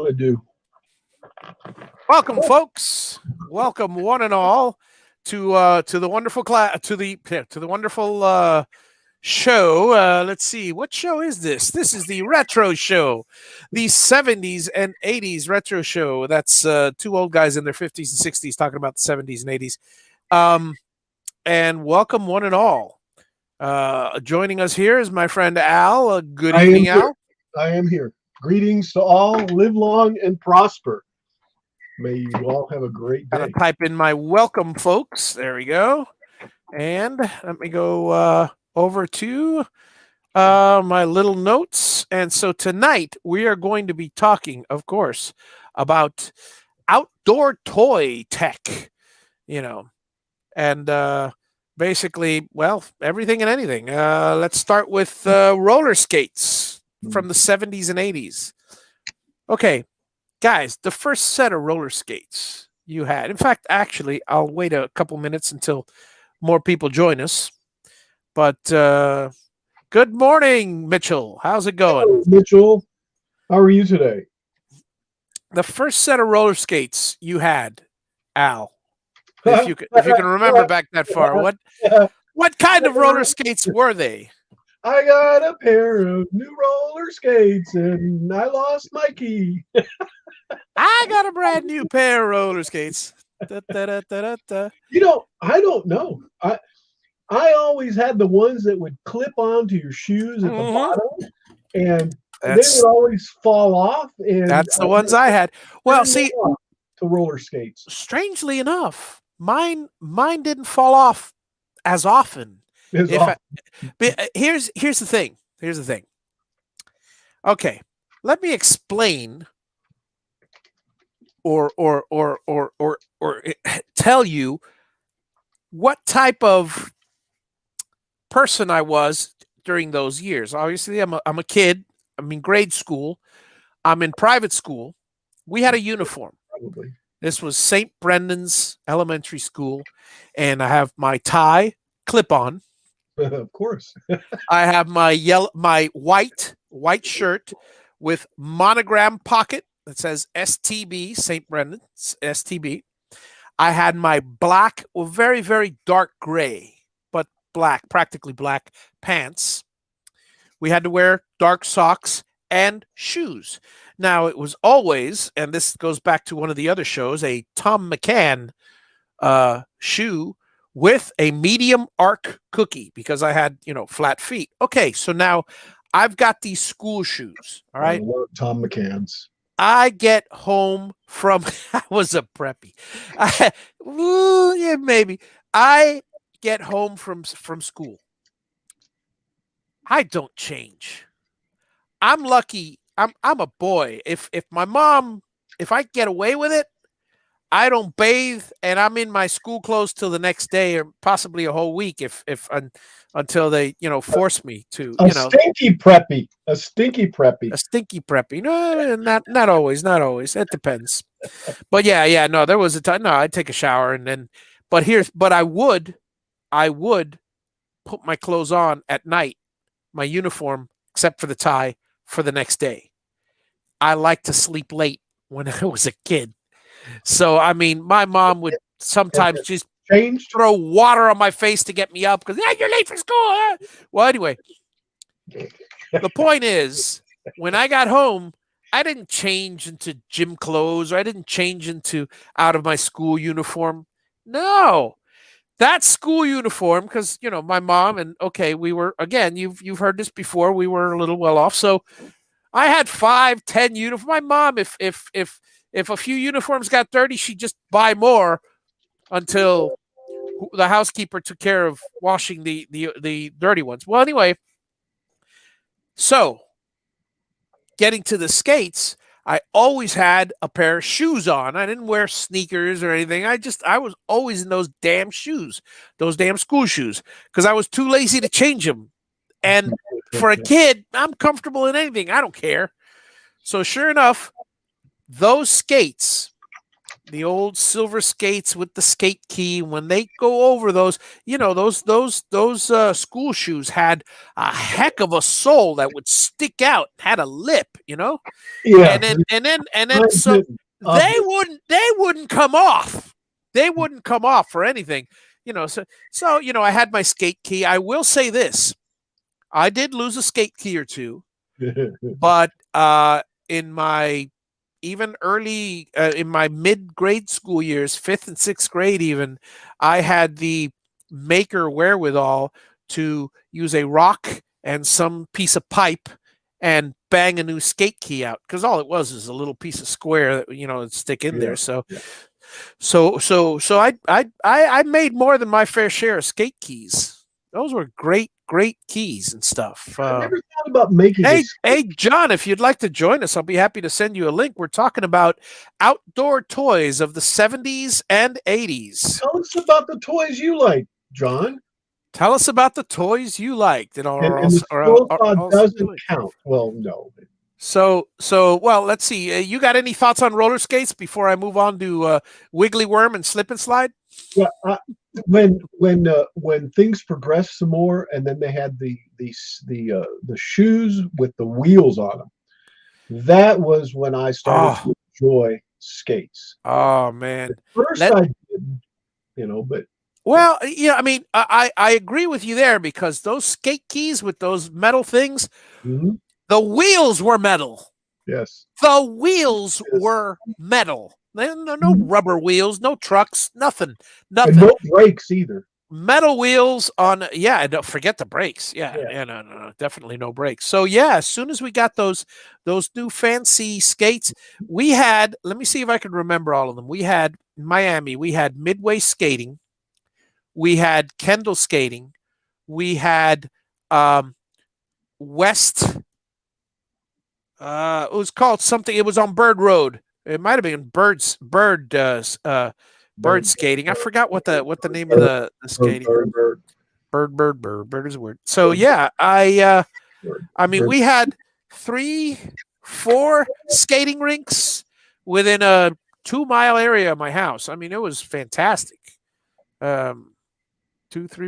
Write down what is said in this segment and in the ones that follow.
to do. Welcome, folks. Welcome, one and all, to the wonderful show. Let's see, what show is this? This is the retro show, the 70s and 80s retro show. That's two old guys in their 50s and 60s talking about the 70s and 80s. And welcome, one and all. Joining us here is my friend Al. Good evening, Al. I am here. Greetings to all. Live long and prosper. May you all have a great day. Gotta type in my welcome, folks. There we go. And let me go over to my little notes. And so tonight we are going to be talking, of course, about outdoor toy tech, and basically, well, everything and anything. Let's start with roller skates from the 70s and 80s. Okay. Guys, the first set of roller skates you had. In fact, actually, I'll wait a couple minutes until more people join us. But good morning, Mitchell. How's it going? Hello, Mitchell, how are you today? The first set of roller skates you had, Al. If you can remember back that far, what kind of roller skates were they? I got a pair of new roller skates and I lost my key. I got a brand new pair of roller skates. Da, da, da, da, da. I don't know. I always had the ones that would clip onto your shoes at the bottom, and they would always fall off. And that's the ones I had. Well, see, to roller skates. Strangely enough, mine didn't fall off as often. Here's the thing. Okay, let me explain or tell you what type of person I was during those years. Obviously, I'm a kid. I'm in grade school. I'm in private school. We had a uniform. Probably. This was St. Brendan's Elementary School, and I have my tie clip-on. Of course. I have my white shirt with monogram pocket that says STB, St. Brendan's STB. I had my black, or very, very dark gray, but black, practically black pants. We had to wear dark socks and shoes. Now, it was always, and this goes back to one of the other shows, a Tom McCann shoe with a medium arc cookie because I had, flat feet. Okay, so now I've got these school shoes. All right. I love Tom McCann's. I get home from, I was a preppy. Maybe. I get home from school. I don't change. I'm lucky. I'm a boy. If I get away with it, I don't bathe, and I'm in my school clothes till the next day, or possibly a whole week, until they, force me to. A stinky preppy. No, not always. It depends. But yeah. No, there was a time. No, I'd take a shower and then. But I would put my clothes on at night, my uniform, except for the tie, for the next day. I like to sleep late when I was a kid. So, I mean, my mom would sometimes just throw water on my face to get me up because, you're late for school. Huh? Well, anyway, the point is, when I got home, I didn't change into gym clothes, or I didn't change out of my school uniform. No, that school uniform, because, my mom and, okay, we were, again, you've heard this before, we were a little well off. So I had 5, 10 uniforms. My mom, if a few uniforms got dirty, she'd just buy more until the housekeeper took care of washing the dirty ones. Well, anyway, so getting to the skates, I always had a pair of shoes on. I didn't wear sneakers or anything. I was always in those damn shoes, those damn school shoes, because I was too lazy to change them. And for a kid, I'm comfortable in anything. I don't care. So sure enough, those skates the old silver skates with the skate key. When they go over those, those school shoes had a heck of a sole that would stick out, had a lip, Yeah. and then so they wouldn't come off. They wouldn't come off for anything, So I had my skate key. I will say this: I did lose a skate key or two, but in my even early in my mid-grade school years, 5th and 6th grade even, I had the maker wherewithal to use a rock and some piece of pipe and bang a new skate key out, because all it was is a little piece of square that it'd stick in there. So I made more than my fair share of skate keys. Those were great keys and stuff. I never thought about making. Hey, John, if you'd like to join us, I'll be happy to send you a link. We're talking about outdoor toys of the 70s and 80s. Tell us about the toys you like, John. Tell us about the toys you liked. And the doesn't count. Well, no. So, well, let's see. You got any thoughts on roller skates before I move on to Wiggly Worm and Slip and Slide? Yeah, when things progressed some more, and then they had the shoes with the wheels on them. That was when I started to enjoy skates. Oh man! First, I didn't, but. Well, yeah, I mean, I agree with you there, because those skate keys with those metal things, the wheels were metal. Yes. The wheels were metal. No rubber wheels, no trucks, nothing. And no brakes either. Metal wheels on, don't forget the brakes. No, definitely no brakes. So as soon as we got those new fancy skates, we had, let me see if I can remember all of them. We had in Miami, we had Midway Skating, we had Kendall Skating, we had West. It was called something. It was on Bird Road. It might have been bird skating. I forgot what the name of the skating. Bird is a word. So I mean, we had 3-4 skating rinks within a 2-mile area of my house. I mean, it was fantastic. 2-3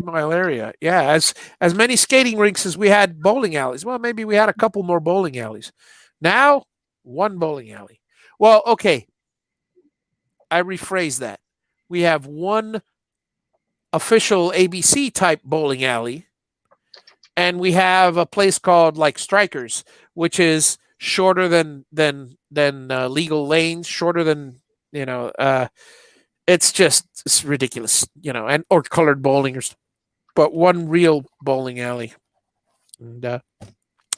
mile area. Yeah, as many skating rinks as we had bowling alleys. Well, maybe we had a couple more bowling alleys. Now, 1 bowling alley. Well, okay. I rephrase that. We have 1 official ABC type bowling alley, and we have a place called like Strikers, which is shorter than legal lanes, shorter than it's ridiculous, and or colored bowling, but 1 real bowling alley. And I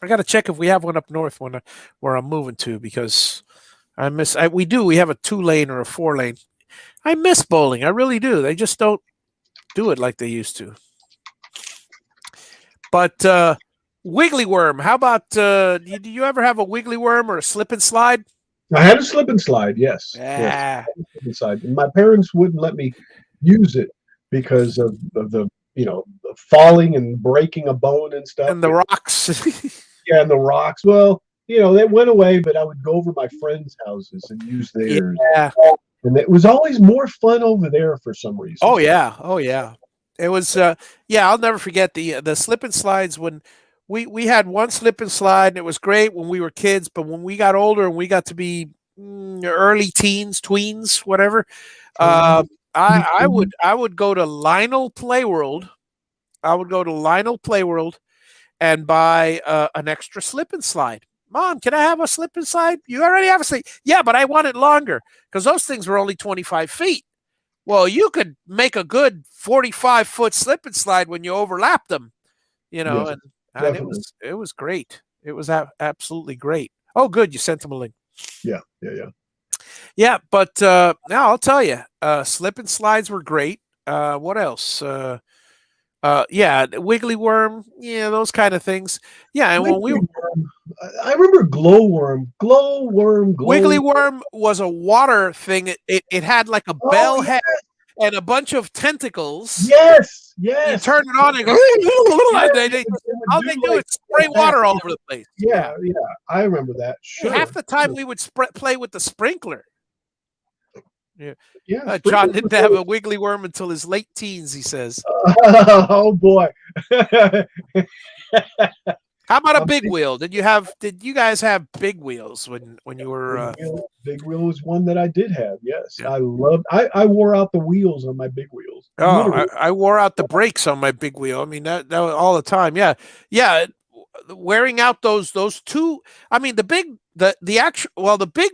got to check if we have one up north where I'm moving to, because we have a 2-lane or a 4-lane. I miss bowling. I really do. They just don't do it like they used to. But Wiggly Worm, how about, did you ever have a Wiggly Worm or a Slip and Slide? I had a slip and slide, yes. Yeah. Slip and slide. And my parents wouldn't let me use it because of the falling and breaking a bone and stuff. And the rocks. Yeah, and the rocks. Well, they went away, but I would go over my friends' houses and use theirs. Yeah. And it was always more fun over there for some reason. Oh yeah. It was I'll never forget the slip and slides when we had 1 slip and slide, and it was great when we were kids, but when we got older and we got to be early teens, tweens, whatever, I would go to Lionel Playworld. I would go to Lionel Playworld and buy an extra slip and slide. Mom, can I have a slip and slide? You already have a slip. Yeah, but I want it longer, because those things were only 25 feet. Well, you could make a good 45-foot slip and slide when you overlap them, Yes, and it was great. It was absolutely great. Oh, good. You sent them a link. Yeah. Yeah, but now I'll tell you, slip and slides were great. What else? Wiggly Worm, those kind of things. Yeah, and I remember glowworm. Wiggly Worm was a water thing. It had like a bell head and a bunch of tentacles. Yes. You turn it on and go. All they do is spray water all over the place. Yeah. I remember that. Sure. Half the time we would play with the sprinkler. Yeah. Yeah. John didn't have a Wiggly Worm until his late teens, he says. Oh boy. How about a big wheel? Did you guys have big wheels when you were Big wheel was one that I did have. Yes. Yeah. I wore out the wheels on my big wheels. Oh, I wore out the brakes on my big wheel. I mean that was all the time. Yeah. Yeah, wearing out those two. I mean the big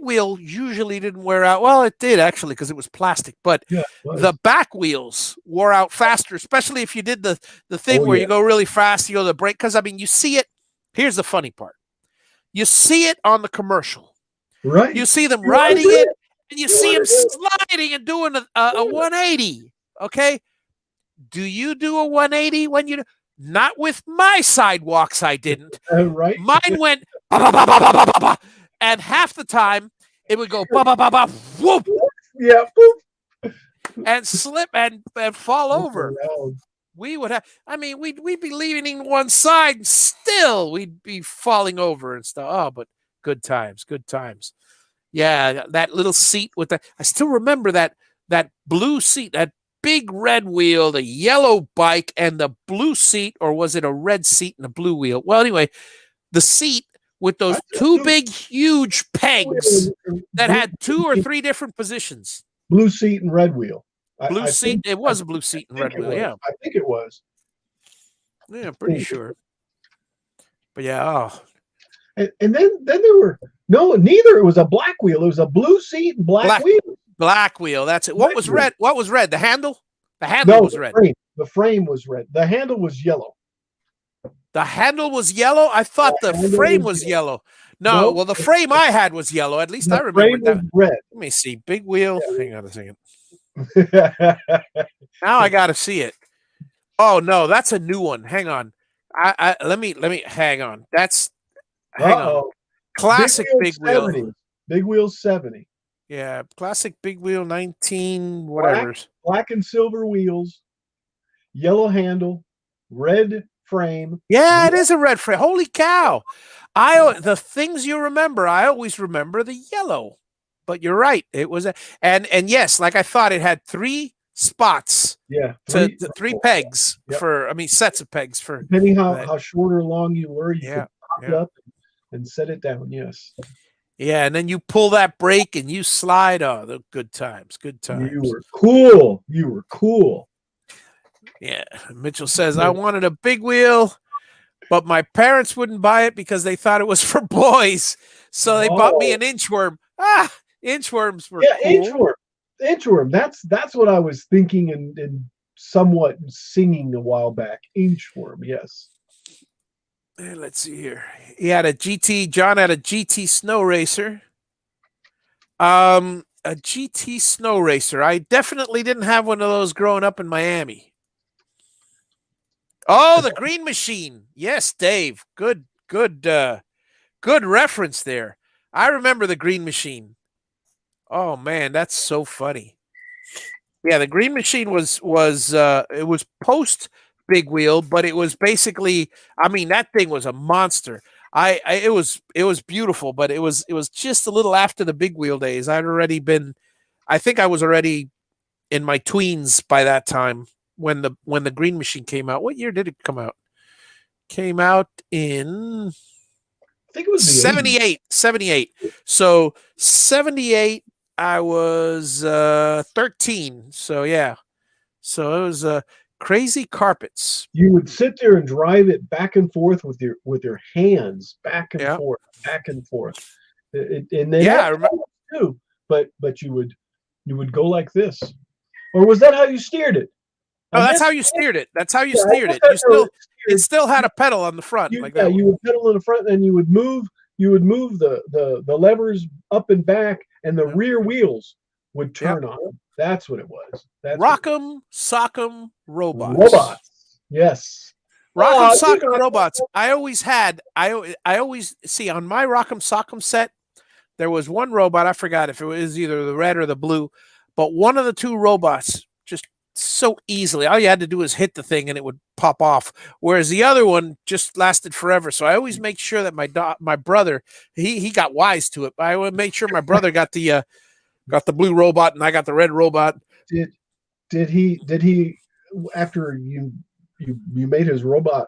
wheel usually didn't wear out. Well, it did actually because it was plastic, but Yeah, the back wheels wore out faster, especially if you did the thing where you go really fast, you go to the brake. Because I mean, you see it. Here's the funny part: you see it on the commercial. Right. You see them riding it, and you see them sliding and doing a 180. Okay. Do you do a 180 when you? Not with my sidewalks, I didn't. Right. Mine went ba, ba, ba, ba, ba, ba, ba, ba, and half the time it would go ba ba ba ba whoop. Yeah. And slip and fall over. We would have. I mean, we'd be leaning one side, and still we'd be falling over and stuff. Oh, but good times, good times. Yeah, that little seat with the. I still remember that blue seat, that big red wheel, the yellow bike, and the blue seat, or was it a red seat and a blue wheel? Well, anyway, the seat with those two big, huge pegs that had 2 or 3 different positions. Blue seat and red wheel. Blue seat. It was a blue seat and red wheel. Yeah, I think it was. Yeah, I'm pretty sure. But yeah, and then there were neither. It was a black wheel. It was a blue seat and black wheel. Black wheel. That's it. What was red? What was red? The handle. The handle was red. The frame was red. The handle was yellow. The handle was yellow. I thought the frame was yellow. No, well, the frame I had was yellow. At least I remember that. Red. Let me see. Big wheel. Yeah. Hang on a second. Now I got to see it. Oh no, that's a new one. Hang on. Let me hang on. Hang on. Classic big wheel. 70's. Big wheel 70. Yeah, classic big wheel 19 whatever. Black and silver wheels, yellow handle, red frame. Yeah, it is a red frame. Holy cow. The things you remember, I always remember the yellow. But you're right. It was and yes, like I thought, it had 3 spots. Yeah, 3 pegs for. I mean, sets of pegs for. Depending how short or long you were, you could pop it up and set it down. Yes. Yeah, and then you pull that brake and you slide. Oh, the good times. Good times. You were cool. You were cool. Yeah. Mitchell says I wanted a big wheel, but my parents wouldn't buy it because they thought it was for boys. So they bought me an inchworm. Inchworms were cool. Inchworm. That's what I was thinking and somewhat singing a while back. Inchworm, yes. Let's see here. He had a GT. John had a GT snow racer. A GT snow racer. I definitely didn't have one of those growing up in Miami. Oh, the Green Machine. Yes, Dave. Good reference there. I remember the Green Machine. Oh man, that's so funny. Yeah, the Green Machine was it was post big wheel, but it was basically, I mean, that thing was a monster. It was beautiful, but it was just a little after the big wheel days. I think I was already in my tweens by that time when the Green Machine came out. What year did it come out? Came out in I think it was 78. 78. So 78, I was 13. So yeah. So it was crazy carpets. You would sit there and drive it back and forth with your hands, back and forth, back and forth. And then I remember too. But you would go like this, or was that how you steered it? No, that's how you steered it. That's how you steered it. It still had a pedal on the front, like that. You would pedal in the front, and you would move the levers up and back, and the rear wheels would turn on. That's what it was. Rock'em Sock'em Robots. Robots. Yes. Rock'em Sock'em Robots. I always see on my Rock'em Sock'em set, there was one robot, I forgot if it was either the red or the blue, but one of the 2 robots just so easily, all you had to do was hit the thing and it would pop off, whereas the other one just lasted forever. So I always make sure that my brother, he got wise to it. I would make sure my brother got the got the blue robot, and I got the red robot. Did he after you made his robot,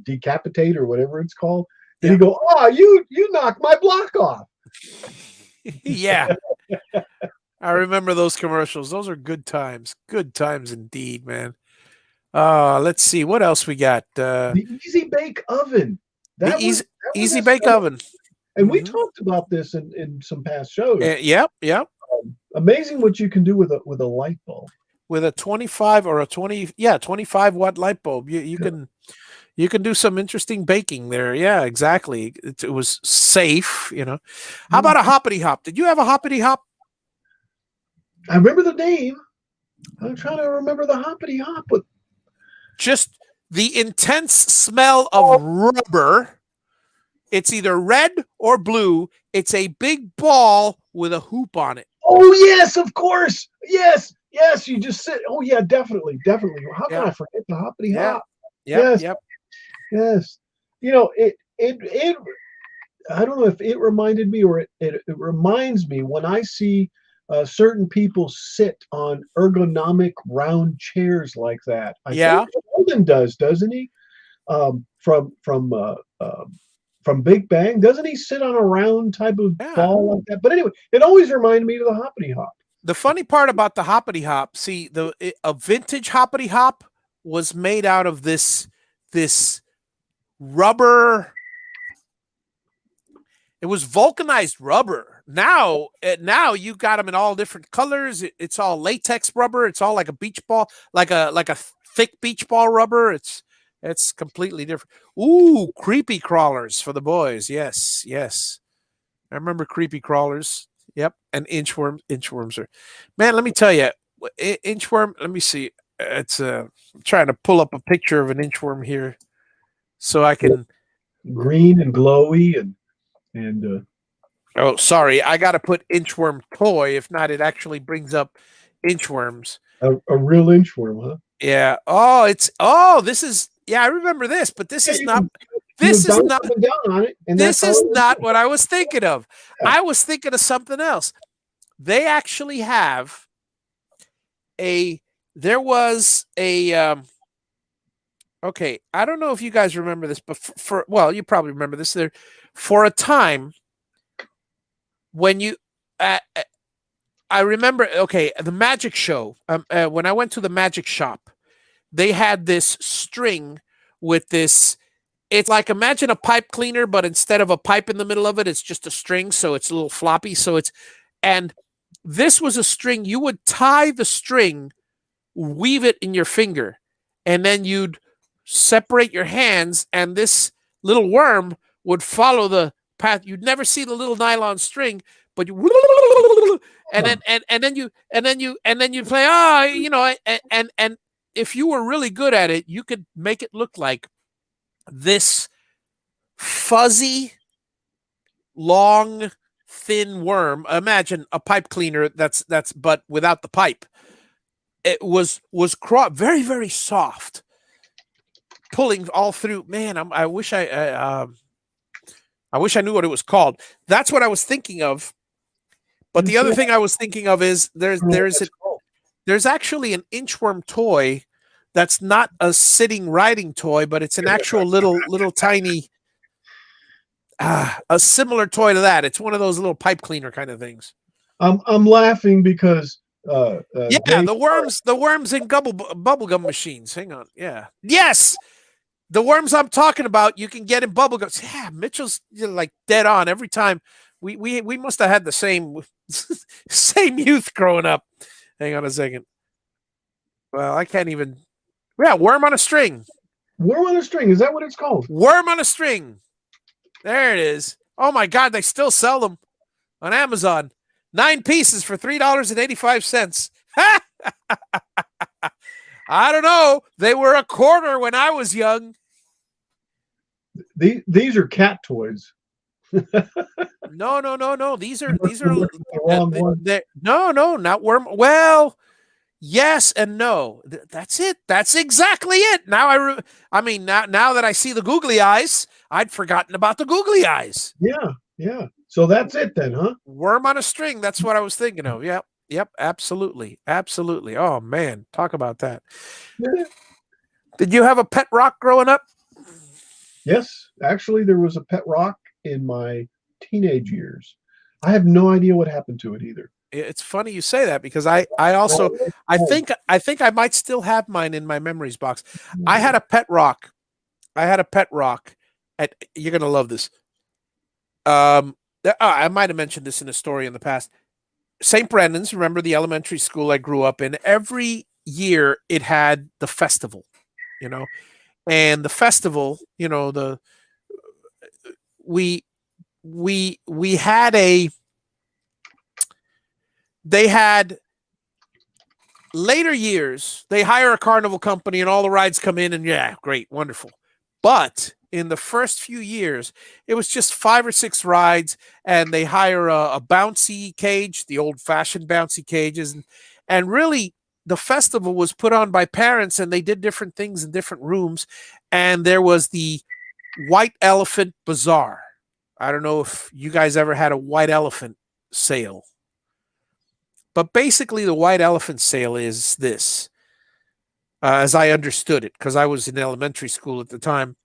decapitate or whatever it's called? Did he go, "Oh, you knocked my block off"? Yeah. I remember those commercials. Those are good times. Good times indeed, man. Let's see what else we got. The Easy Bake Oven. The Easy Bake Oven. And we talked about this in some past shows. Yep. Amazing what you can do with a light bulb. With a 25 or a 25 watt light bulb, you can do some interesting baking there. Yeah, exactly. It was safe, How about a Hoppity Hop? Did you have a Hoppity Hop? I remember the name. I'm trying to remember the Hoppity Hop, but just the intense smell of rubber. It's either red or blue. It's a big ball with a hoop on it. Oh yes, of course. Yes. You just said. Oh yeah, definitely. How can I forget the Hoppity Hop? Yes. It. I don't know if it reminded me or it reminds me when I see certain people sit on ergonomic round chairs like that. I think Holden does, doesn't he? From Big Bang, doesn't he sit on a round type of ball like that? But anyway, it always reminded me of the Hoppity Hop. The funny part about the Hoppity Hop, see, a vintage Hoppity Hop was made out of this rubber. It was vulcanized rubber. Now you got them in all different colors. It's all latex rubber. It's all like a beach ball, like a thick beach ball rubber. It's completely different. Ooh, creepy crawlers for the boys. Yes. I remember creepy crawlers. Yep, and inchworms are, man. Let me tell you, inchworm. Let me see. It's I'm trying to pull up a picture of an inchworm here, so I can. Green and glowy and. Oh, sorry. I got to put inchworm toy. If not, it actually brings up inchworms. A real inchworm, huh? Yeah. This is. Yeah, I remember this, but this is not. This is not what I was thinking of. Yeah. I was thinking of something else. They actually have there was a okay, I don't know if you guys remember this, but you probably remember this. There for a time when you I remember the magic show. When I went to the magic shop, they had this string with this. It's like, imagine a pipe cleaner, but instead of a pipe in the middle of it, it's just a string. So it's a little floppy. And this was a string. You would tie the string, weave it in your finger, and then you'd separate your hands, and this little worm would follow the path. You'd never see the little nylon string, but you and then you play. And if you were really good at it, you could make it look like this fuzzy, long, thin worm. Imagine a pipe cleaner that's but without the pipe. It was very, very soft, pulling all through. Man, I wish I knew what it was called. That's what I was thinking of. But the other thing I was thinking of is there's actually an inchworm toy. That's not a sitting riding toy, but it's an actual little tiny, a similar toy to that. It's one of those little pipe cleaner kind of things. I'm laughing because the worms in bubblegum machines. Hang on, yes, the worms I'm talking about you can get in bubblegum. Yeah, Mitchell's like dead on every time. We must have had the same youth growing up. Hang on a second. Well, I can't even. Yeah, worm on a string. Worm on a string. Is that what it's called? Worm on a string. There it is. Oh my God, they still sell them on Amazon. 9 pieces for $3.85. I don't know. They were a quarter when I was young. These are cat toys. No. These are no, not worm. Well, yes and no. That's it. That's exactly it. Now I mean now that I see the googly eyes, I'd forgotten about the googly eyes. Yeah. So that's it then, huh? Worm on a string. That's what I was thinking of. Yep. Yep. Absolutely. Absolutely. Oh man, talk about that. Yeah. Did you have a pet rock growing up? Yes, actually, there was a pet rock in my teenage years. I have no idea what happened to it either. It's funny you say that because I also I think I might still have mine in my memories box. I had a pet rock. I had a pet rock. You're gonna love this. I might have mentioned this in a story in the past. St. Brendan's, remember the elementary school I grew up in? Every year it had the festival, and the festival, we had they had later years, they hire a carnival company and all the rides come in and yeah, great, wonderful. But in the first few years, it was just 5 or 6 rides and they hire a bouncy cage, the old fashioned bouncy cages. And really the festival was put on by parents and they did different things in different rooms. And there was the White Elephant Bazaar. I don't know if you guys ever had a white elephant sale. But basically, the white elephant sale is this, as I understood it, because I was in elementary school at the time.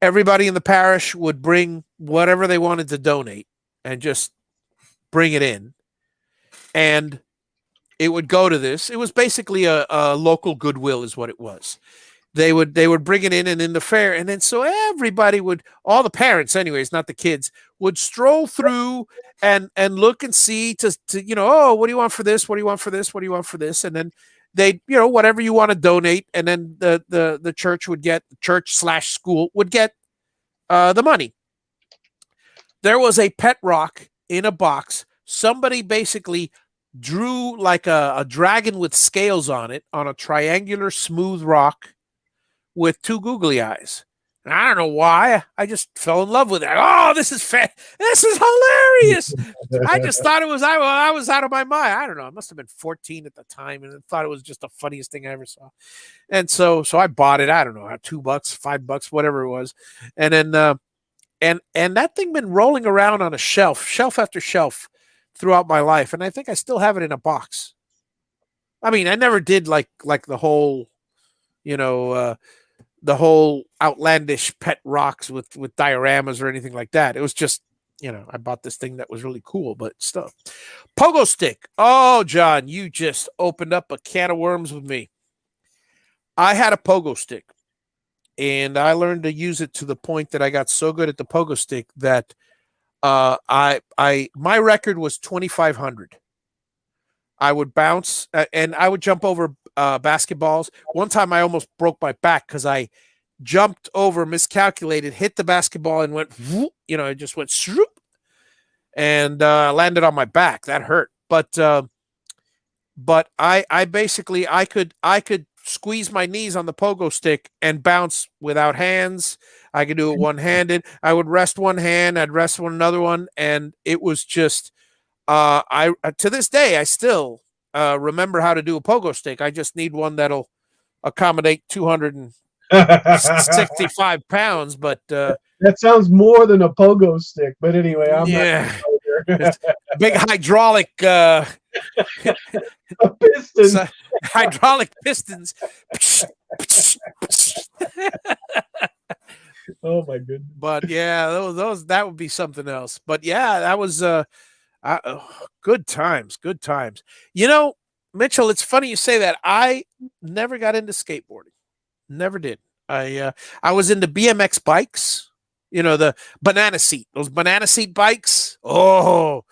Everybody in the parish would bring whatever they wanted to donate and just bring it in. And it would go to this. It was basically a local goodwill is what it was. They would bring it in and in the fair. And then so everybody would, all the parents anyways, not the kids, would stroll through and look and see to oh, what do you want for this? What do you want for this? What do you want for this? And then they, whatever you want to donate. And then the church would get, church/school would get the money. There was a pet rock in a box. Somebody basically drew like a dragon with scales on it on a triangular smooth rock with 2 googly eyes. And I don't know why. I just fell in love with it. Oh, this is this is hilarious. I just thought it was, I was out of my mind. I don't know. I must have been 14 at the time and I thought it was just the funniest thing I ever saw. And so I bought it. I don't know, $2, $5, whatever it was. And then, and that thing been rolling around on a shelf after shelf throughout my life. And I think I still have it in a box. I mean, I never did like the whole, the whole outlandish pet rocks with dioramas or anything like that. It was just, I bought this thing that was really cool, but stuff. Pogo stick. Oh, John, you just opened up a can of worms with me. I had a pogo stick and I learned to use it to the point that I got so good at the pogo stick that my record was 2,500. I would bounce and I would jump over basketballs. One time I almost broke my back because I jumped over, miscalculated, hit the basketball and went, whoop, it just went swoop and landed on my back. That hurt. But I basically, I could squeeze my knees on the pogo stick and bounce without hands. I could do it one-handed. I would rest one hand, I'd rest another one. And it was just, I to this day, I still remember how to do a pogo stick. I just need one that'll accommodate 265 pounds. But that sounds more than a pogo stick. But anyway, I'm not big hydraulic piston. Hydraulic pistons. Oh my goodness! But yeah, those that would be something else. But yeah, that was good times. Good times. Mitchell, it's funny you say that. I never got into skateboarding. Never did. I was into BMX bikes. The banana seat. Those banana seat bikes. Oh,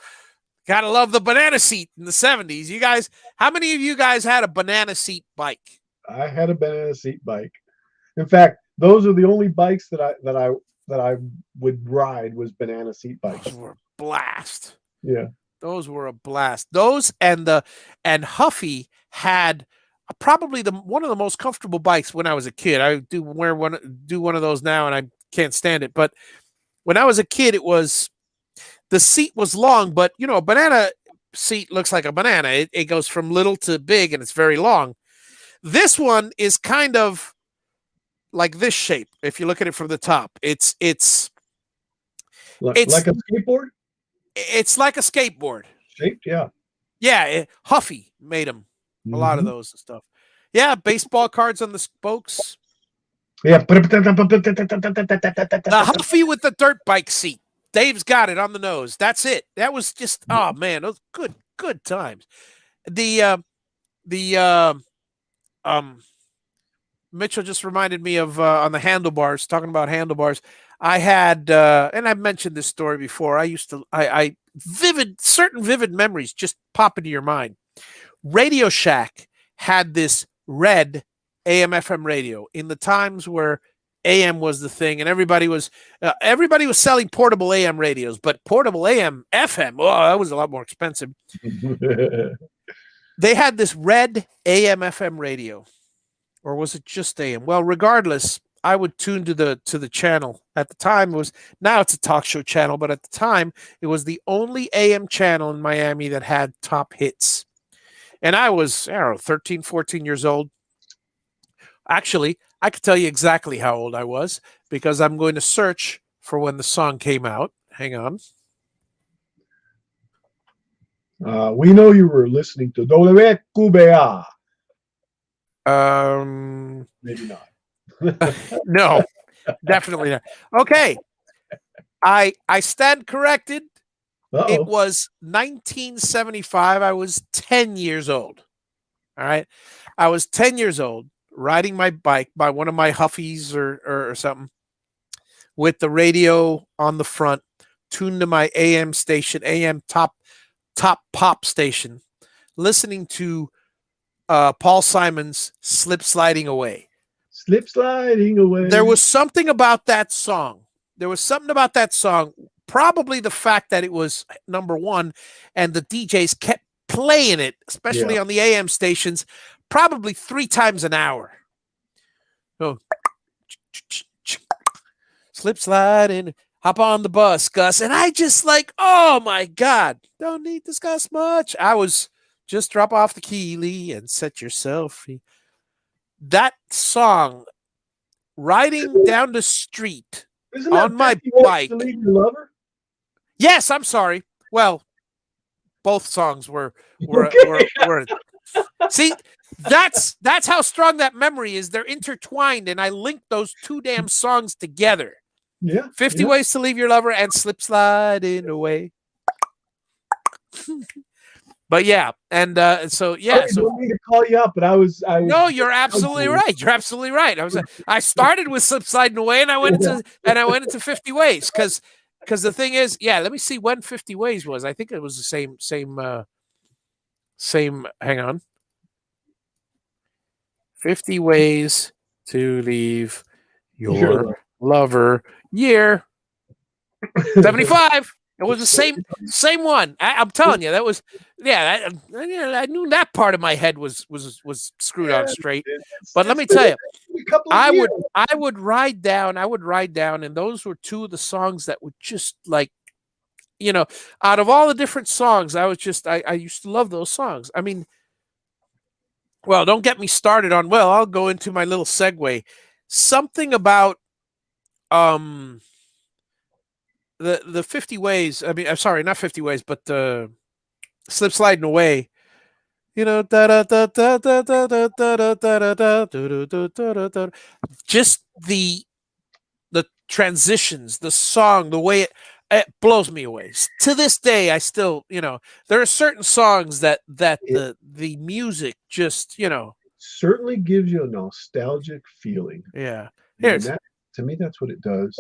gotta love the banana seat in the 70s. You guys, how many of you guys had a banana seat bike? I had a banana seat bike. In fact, those are the only bikes that I would ride was banana seat bikes. Those were a blast. Yeah. Those were a blast. Those and Huffy had probably one of the most comfortable bikes when I was a kid. I do one of those now and I can't stand it. But when I was a kid, the seat was long, but a banana seat looks like a banana. It goes from little to big and it's very long. This one is kind of like this shape. If you look at it from the top, it's like a skateboard. It's like a skateboard. Shaped, yeah. Yeah, Huffy made them. A lot of Mhm. those and stuff. Yeah, baseball cards on the spokes. Yeah. The Huffy with the dirt bike seat. Dave's got it on the nose. That's it. That was just oh man, those good times. The Mitchell just reminded me of on the handlebars, talking about handlebars. I had and I've mentioned this story before. I certain vivid memories just pop into your mind. Radio Shack had this red AM FM radio in the times where AM was the thing, and everybody was selling portable AM radios, but portable AM FM, oh, that was a lot more expensive. They had this red AM FM radio, or was it just AM? Well, regardless, I would tune to the channel. At the time, now it's a talk show channel, but at the time, it was the only AM channel in Miami that had top hits. And I was, I don't know, 13, 14 years old. Actually, I could tell you exactly how old I was because I'm going to search for when the song came out. Hang on. We know you were listening to WQBA. Maybe not. No, definitely not. Okay. I stand corrected. Uh-oh. It was 1975. I was 10 years old. All right. I was 10 years old riding my bike by one of my Huffies or something with the radio on the front, tuned to my AM station, AM top pop station, listening to Paul Simon's Slip Sliding Away. Slip sliding away. There was something about that song. Probably the fact that it was number one and the DJs kept playing it, especially on the AM stations, probably 3 times an hour. Oh, slip slide in, hop on the bus, Gus. And I just like, oh my God, don't need to discuss much. I was just drop off the Keeley and set yourself free. That song, riding down the street on my bike. To Leave Your Lover? Yes, I'm sorry. Well, both songs were See, that's how strong that memory is. They're intertwined, and I linked those 2 damn songs together. Yeah. 50 Ways to Leave Your Lover and Slip Sliding Away. But yeah, and so yeah, I don't mean to call you up, but I was. No, you're absolutely right. You're absolutely right. I started with Slip Sliding Away, and I went into 50 Ways because the thing is, yeah. Let me see when 50 Ways was. I think it was the same. Hang on. 50 Ways to Leave Your Lover. Year 75. It was the same one. I'm telling you, that was I knew that part of my head was screwed on straight. But let me tell you, I would ride down, and those were 2 of the songs that would just like, out of all the different songs, I used to love those songs. I mean, well, don't get me started on. Well, I'll go into my little segue. Something about the 50 Ways. I mean, I'm sorry, not 50 Ways, but Slip Sliding Away. Just the transitions, the song, the way it blows me away. To this day, I still, there are certain songs that the music just, certainly gives you a nostalgic feeling. Yeah. To me, that's what it does.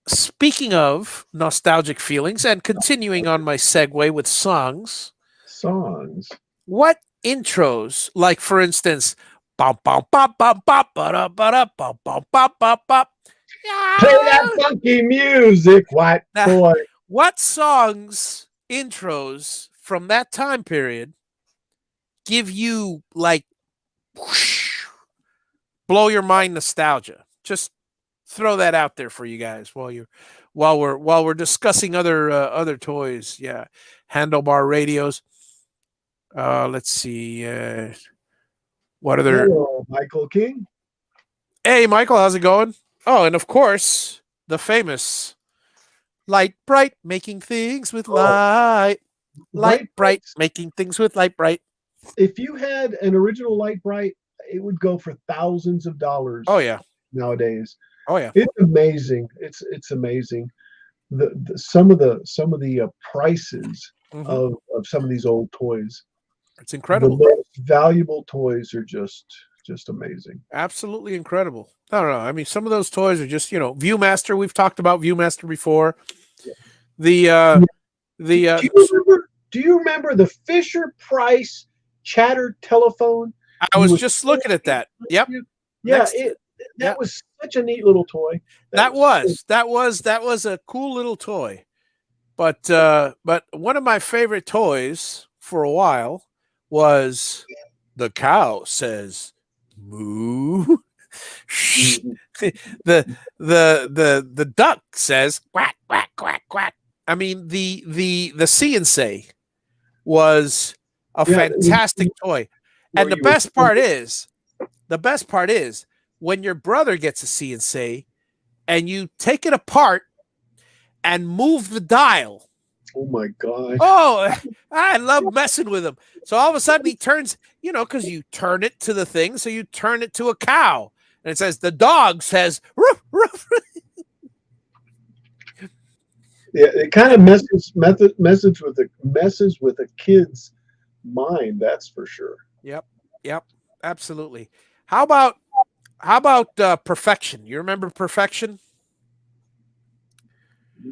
Speaking of nostalgic feelings and continuing on my segue with songs. What intros, like for instance, bop bop bop bop bop bop bop bop bop bop bop bop. Play that funky music, white boy. What songs intros from that time period give you like whoosh, blow your mind nostalgia? Just throw that out there for you guys while we're discussing other toys. Yeah, Handlebar Radios. Let's see. What other? Hello, Michael King. Hey, Michael, how's it going? Oh, and of course, the famous Light bright, making things with Oh, light. Light Light bright, Brights. making things with light bright. If you had an original Light Bright, it would go for thousands of dollars Oh yeah. nowadays. Oh yeah. It's amazing. It's amazing. Some of the prices Mhm. of some of these old toys. It's The incredible. most valuable toys are just amazing. Absolutely incredible. I don't know. I mean, some of those toys are just, Viewmaster. We've talked about Viewmaster before. The Yeah. the Do you remember the Fisher Price chatter telephone? I You was would just looking at that. Yep. yeah, Next. that Yep. was such a neat little toy. That was a cool little toy. But one of my favorite toys for a while was the cow says moo. The duck says quack quack quack quack. I mean the see and say was a Yeah, fantastic toy. And the best part is when your brother gets a see and say and you take it apart and move the dial. oh my god. Oh, I love messing with him. So all of a sudden he turns, because you turn it to the thing, so you turn it to a cow. And it says the dog says roof, roof. Yeah, it kind of messes with a kid's mind, that's for sure. Yep, absolutely. How about Perfection? You remember Perfection?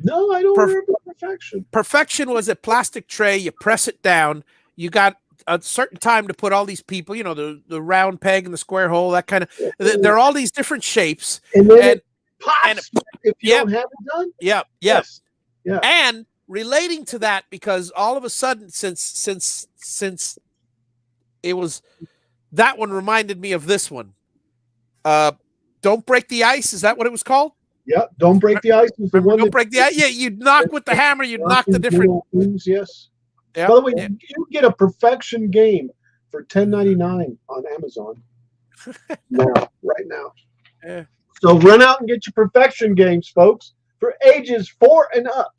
No, I don't remember Perfection. Perfection was a plastic tray. You press it down. You got a certain time to put all these people, the round peg and the square hole, that kind of. They're all these different shapes. And then it pops if you don't have it done. Yep. Yes. Yeah. And relating to that, because all of a sudden, since it was, that one reminded me of this one. Don't Break the Ice. Is that what it was called? Yeah, Don't Break the Ice is the one. Don't break the ice. Yeah, you'd knock with the hammer. You'd knock the different things. Yes. Yep. By the way, you get a Perfection game for $10.99 on Amazon right now. Yeah. So run out and get your Perfection games, folks, for ages 4 and up.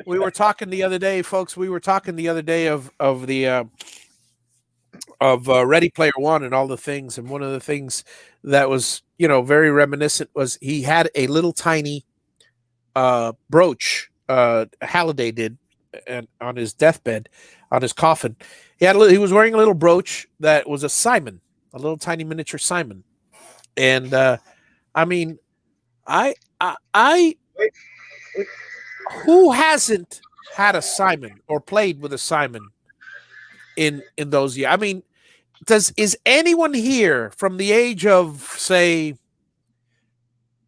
We were talking the other day, folks. We were talking the other day of Ready Player One and all the things, and one of the things that was very reminiscent was he had a little tiny brooch. Halliday did, and on his deathbed, on his coffin, he was wearing a little brooch that was a Simon, a little tiny miniature Simon, and I mean, I who hasn't had a Simon or played with a Simon in those years? I mean, is anyone here from the age of, say,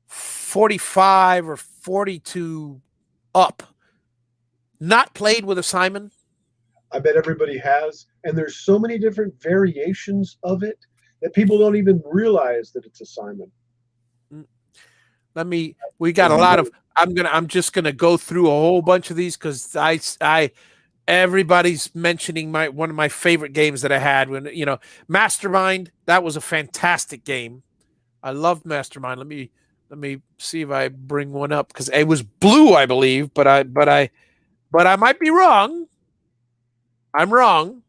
45 or 42 up not played with a Simon? I bet everybody has, and there's so many different variations of it that people don't even realize that it's a Simon. We got a lot of. I'm just gonna go through a whole bunch of these because everybody's mentioning one of my favorite games that I had when Mastermind. That was a fantastic game. I loved Mastermind. Let me see if I bring one up because it was blue, I believe, but I might be wrong. I'm wrong.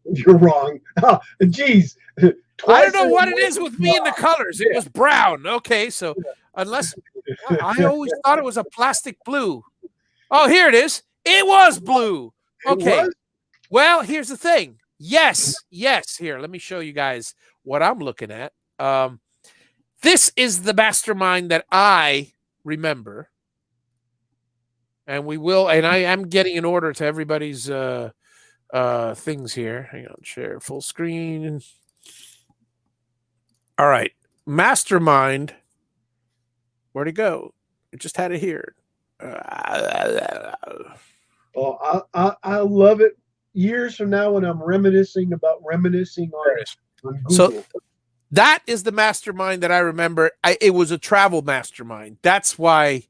You're wrong. Oh, geez. I don't know what it is with me and the colors. It was brown. Okay, so unless I always thought it was a plastic blue. Oh, here it is. It was blue. Okay. Well, here's the thing. Yes. Here, let me show you guys what I'm looking at. This is the Mastermind that I remember. And I am getting an order to everybody's things here. Hang on, share full screen. All right. Mastermind. Where'd it go? I just had it here. Oh, I love it. Years from now, when I'm reminiscing on Google. So that is the Mastermind that I remember. It was a travel Mastermind. That's why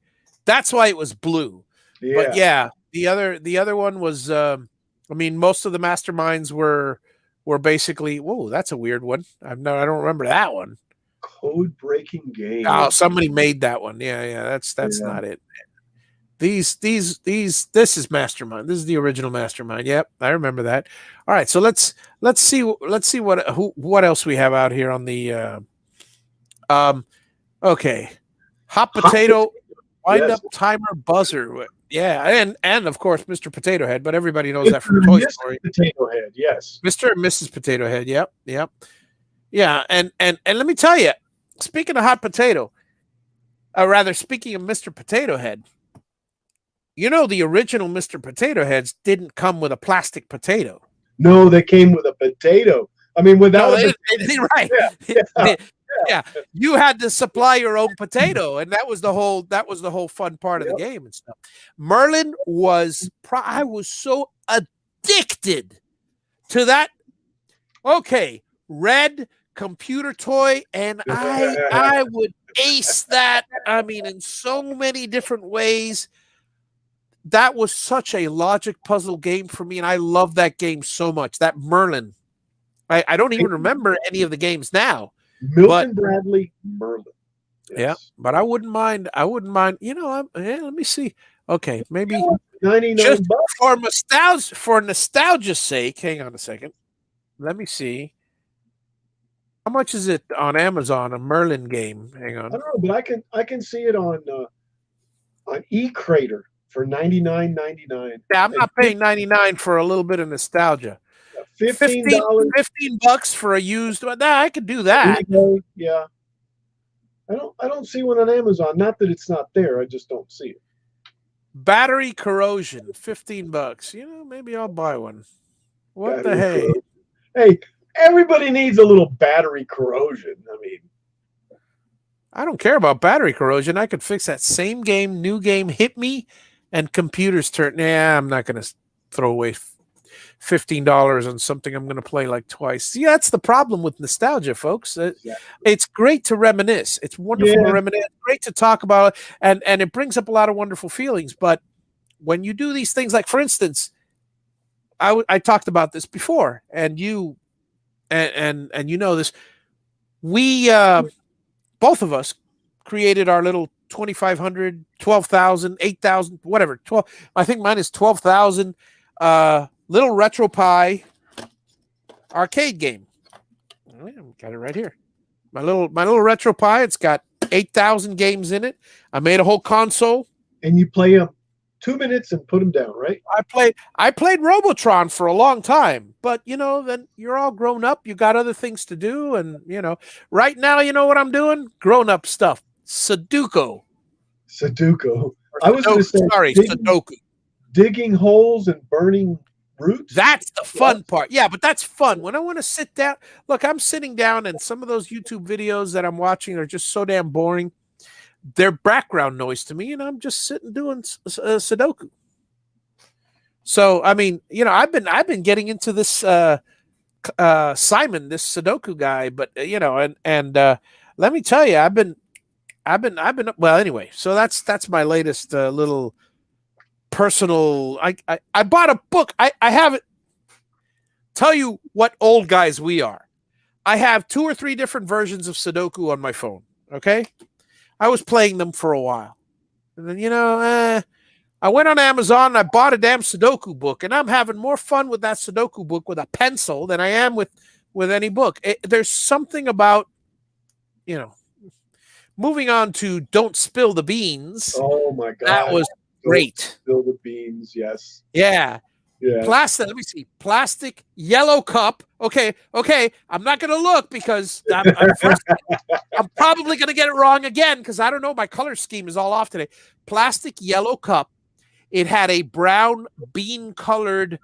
it was blue. Yeah. But yeah, the other one was. I mean, most of the Masterminds were basically. Whoa, that's a weird one. I don't remember that one. Code breaking game. Oh, somebody made that one. Yeah, that's not it. This is Mastermind. This is the original Mastermind. Yep, I remember that. All right, so let's see what else we have out here on the okay. Hot potato wind up timer buzzer. Yeah, and of course Mr. Potato Head, but everybody knows that from Toy Story. Potato Head, yes. Mr. and Mrs. Potato Head. Yep. Yeah, and let me tell you, speaking of hot potato, rather speaking of Mr. Potato Head, you know the original Mr. Potato Heads didn't come with a plastic potato. No, they came with a potato. I mean, without right. Yeah. You had to supply your own potato, and that was the whole fun part of the game and stuff. Merlin was I was so addicted to that. Okay, red computer toy, and I would ace that. I mean, in so many different ways. That was such a logic puzzle game for me, and I love that game so much. That Merlin. I don't even remember any of the games now. Milton Bradley Merlin. Yes. Yeah, but I wouldn't mind. You know, let me see. Okay, maybe 99 bucks for nostalgia's sake. Hang on a second. Let me see. How much is it on Amazon? A Merlin game. Hang on. I don't know, but I can see it on eCrater for $99.99. Yeah, I'm not paying $99 for a little bit of nostalgia. $15 $15 for a used one. Nah, I could do that. Yeah. I don't see one on Amazon. Not that it's not there. I just don't see it. Battery corrosion, $15. You know, maybe I'll buy one. What the hey? Corrosion. Hey, everybody needs a little battery corrosion. I mean, I don't care about battery corrosion. I could fix that same game, new game, hit me, and computers turn. Nah, I'm not going to throw away $15 on something I'm going to play like twice. See, that's the problem with nostalgia, folks. It's great to reminisce. It's wonderful to reminisce. Great to talk about, and it brings up a lot of wonderful feelings. But when you do these things, like for instance, I talked about this before, and you and you know this. We both of us created our little 2,500, 12,000, 8,000, whatever. 12. I think mine is 12,000. Little RetroPie arcade game. Got it right here. My little RetroPie. It's got 8,000 games in it. I made a whole console. And you play them 2 minutes and put them down, right? I played Robotron for a long time, but you know, then you're all grown up. You got other things to do, and you know, right now, you know what I'm doing? Grown up stuff. Sudoku. I was going to say, Sudoku. Digging holes and burning roots. That's the fun part. Yeah, but that's fun. When I want to sit down, look, I'm sitting down, and some of those YouTube videos that I'm watching are just so damn boring. They're background noise to me, and I'm just sitting doing Sudoku. So, I mean, you know, I've been getting into this Simon, this Sudoku guy, but you know, and let me tell you, I've been well. Anyway, so that's my latest little personal. I bought a book. I have it. Tell you what old guys we are. I have 2 or 3 different versions of Sudoku on my phone. Okay. I was playing them for a while. And then, you know, I went on Amazon and I bought a damn Sudoku book, and I'm having more fun with that Sudoku book with a pencil than I am with any book. There's something about, you know, moving on to Don't Spill the Beans. Oh, my God. That was great. Spill the beans, yes. Yeah. Plastic. Let me see. Plastic yellow cup. Okay. I'm not going to look because I'm probably going to get it wrong again because I don't know. My color scheme is all off today. Plastic yellow cup. It had a brown bean colored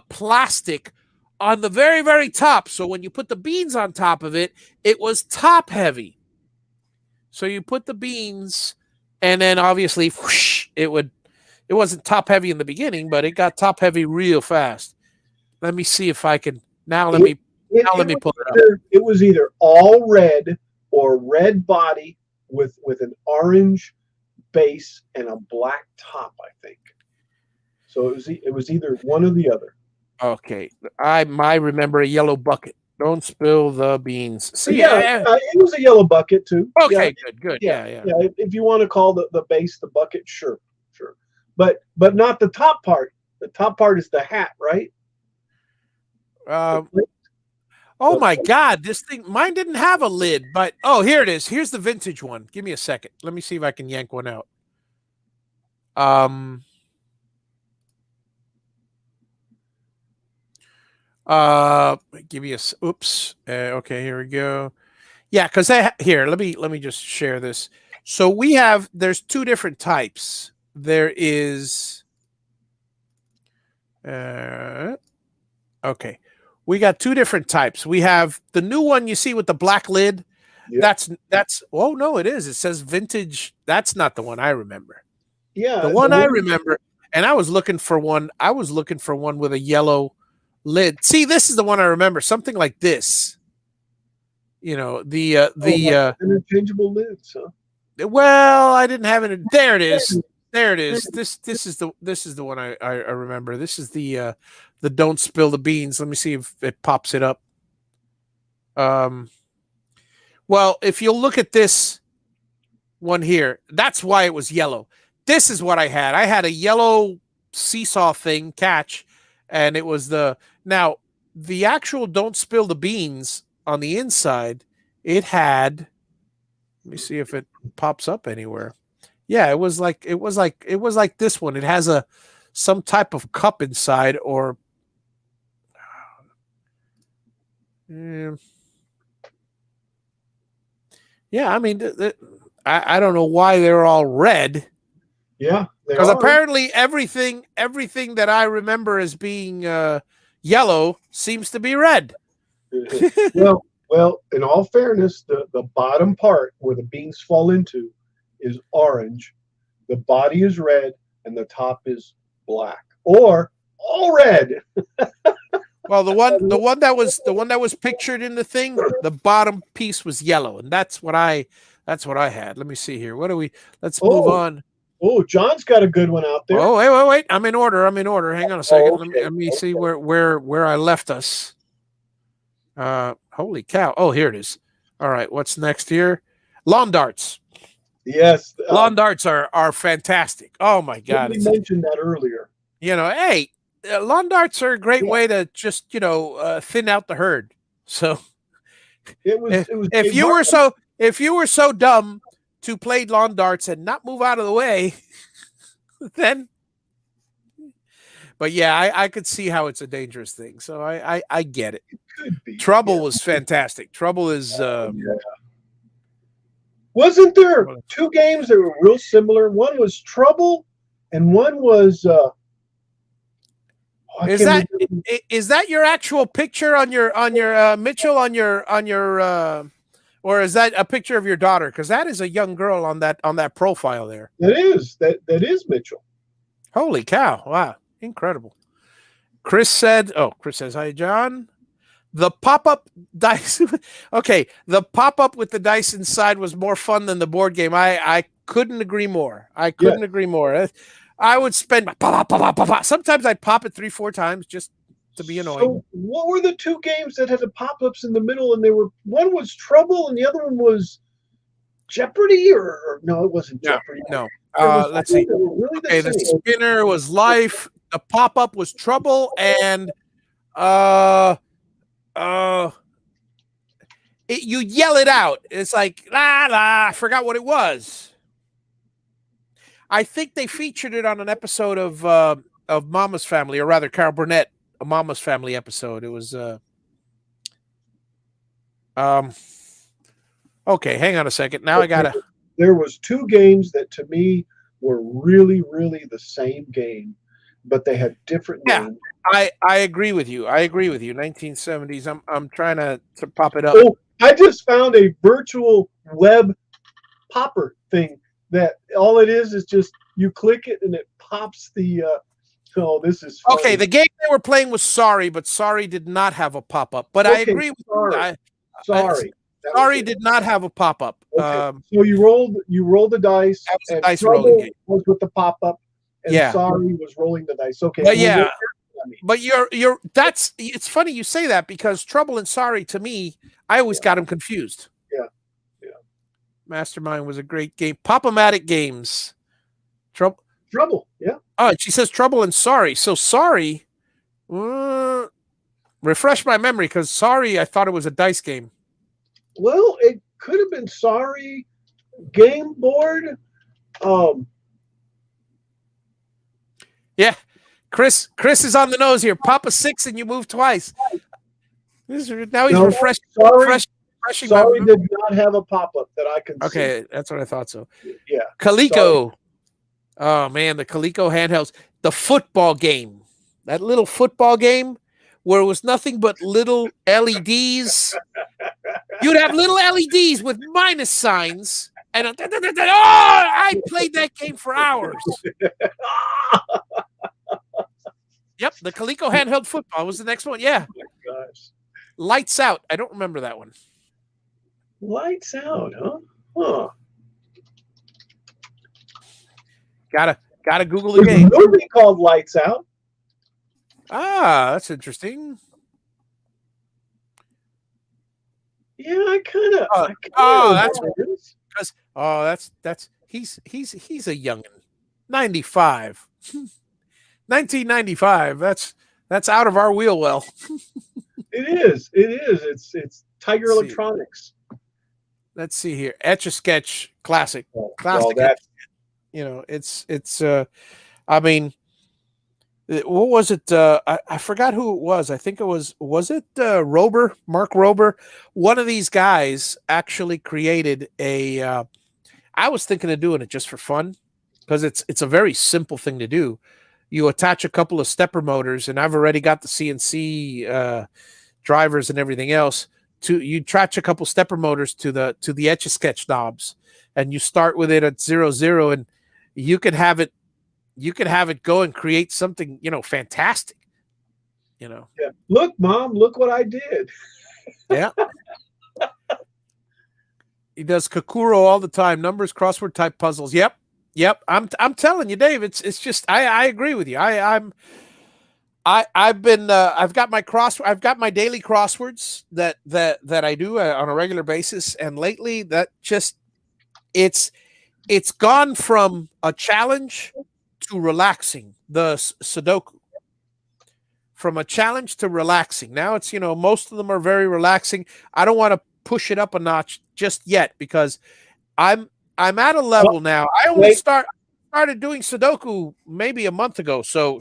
plastic on the very, very top. So when you put the beans on top of it, it was top heavy. So you put the beans, and then obviously whoosh, it wasn't top heavy in the beginning, but it got top heavy real fast. Let me see if I can let me pull it up. It was either all red or red body with an orange base and a black top, I think. So it was either one or the other. Okay, I remember a yellow bucket. Don't spill the beans. See, it was a yellow bucket too. Okay, good. Yeah. If you want to call the base the bucket, sure. but not the top part. The top part is the hat, right? Oh my God, this thing, mine didn't have a lid, but oh, here it is. Here's the vintage one. Give me a second. Let me see if I can yank one out. Give me a, oops. Okay, here we go. Yeah, because here, let me just share this. So there's two different types. There is, okay. We got two different types. We have the new one you see with the black lid. Yep. That's oh no, it is. It says vintage. That's not the one I remember. Yeah. The one I remember, and I was looking for one with a yellow lid. See, this is the one I remember. Something like this. You know, the interchangeable lids, huh? Well, I didn't have it. There it is. There it is. This is the one I remember. This is the don't spill the beans. Let me see if it pops it up. Well, if you'll look at this one here, that's why it was yellow. This is what I had. I had a yellow seesaw thing catch, and it was the actual don't spill the beans on the inside. It had, let me see if it pops up anywhere. Yeah, it was like this one. It has some type of cup inside, or yeah, I mean, I don't know why they're all red. Yeah, because apparently everything that I remember as being yellow seems to be red. Well, in all fairness, the bottom part where the beans fall into is orange. The body is red, and the top is black, or all red. Well, the one that was pictured in the thing, the bottom piece was yellow, and that's what I had. Let me see here. Let's move on. Oh, John's got a good one out there. Oh, wait. I'm in order. Hang on a second. Okay. Let me see where I left us. Holy cow. Oh, here it is. All right. What's next here? Lawn darts. Yes. Lawn darts are fantastic. Oh my God. We mentioned that earlier. You know, hey, lawn darts are a great way to just, thin out the herd. So it was if you were so dumb to play lawn darts and not move out of the way, then, but yeah, I could see how it's a dangerous thing. So I get it. It could be. Trouble was fantastic. Trouble is, wasn't there two games that were real similar? One was Trouble, and one was. Is that your actual picture on your Mitchell on your or is that a picture of your daughter? Because that is a young girl on that profile there. That is Mitchell. Holy cow! Wow, incredible. Chris says, "Hi, John." The pop-up dice. Okay, the pop-up with the dice inside was more fun than the board game. I couldn't agree more. Agree more. I would spend sometimes I'd pop it 3-4 times just to be annoying. So what were the two games that had the pop-ups in the middle, and one was Trouble and the other one was Jeopardy, or no, it wasn't Jeopardy. No. Let's see. Really the spinner was Life, the pop-up was Trouble, and you yell it out. It's like la la, I forgot what it was. I think they featured it on an episode of Mama's Family, or rather Carol Burnett, a Mama's Family episode. It was okay, hang on a second. Now I gotta. There was two games that to me were really, really the same game, but they had different names. I agree with you. 1970s. I'm trying to pop it up. Oh, I just found a virtual web popper thing that all it is just you click it and it pops the this is funny. Okay, the game they were playing was Sorry, but Sorry did not have a pop-up. But I agree with you. Sorry. Sorry did not have a pop-up. Okay. So you rolled the dice. That was a dice rolling game. Was with the pop-up, and Sorry was rolling the dice. Okay. But but it's funny you say that, because Trouble and Sorry, to me, I always got them confused. Yeah. Mastermind was a great game. Pop-O-Matic games. Trouble Trouble. Yeah. Oh, she says trouble and sorry. So sorry. Refresh my memory, because sorry, I thought it was a dice game. Well, it could have been Sorry, Game Board. Yeah. Chris is on the nose here. Papa 6 and you move twice. Now he's refreshing. Sorry did not have a pop-up that I can see. Okay, that's what I thought so. Yeah. Coleco. Oh man, the Coleco handhelds. The football game. That little football game where it was nothing but little LEDs. You'd have little LEDs with minus signs. And I played that game for hours. Yep, the Coleco handheld football was the next one. Yeah. Oh my gosh. Lights Out. I don't remember that one. Lights Out, huh? Huh. Gotta Google the There's game. a movie called Lights Out. Ah, that's interesting. Yeah, I kind of. That's he's a youngin. 95. 1995. That's out of our wheel well. It is. It's Tiger Electronics. Let's see here. Etch-a-Sketch classic. Classic. It's I mean, what was it? I forgot who it was. I think it was it Rober, Mark Rober? One of these guys actually created a I was thinking of doing it just for fun, because it's a very simple thing to do. You attach a couple of stepper motors, and I've already got the CNC drivers and everything else. You attach a couple stepper motors to the Etch-a-Sketch knobs, and you start with it at 0, and you can have it go and create something, fantastic. Yeah. Look, Mom, look what I did. Yeah. He does Kakuro all the time. Numbers, crossword type puzzles. Yep. I'm telling you, Dave. It's just I agree with you. I've got my daily crosswords that I do on a regular basis, and lately that just it's gone from a challenge to relaxing. The Sudoku, from a challenge to relaxing. Now it's most of them are very relaxing. I don't want to push it up a notch just yet, because I'm at a level now. I only started doing Sudoku maybe a month ago. So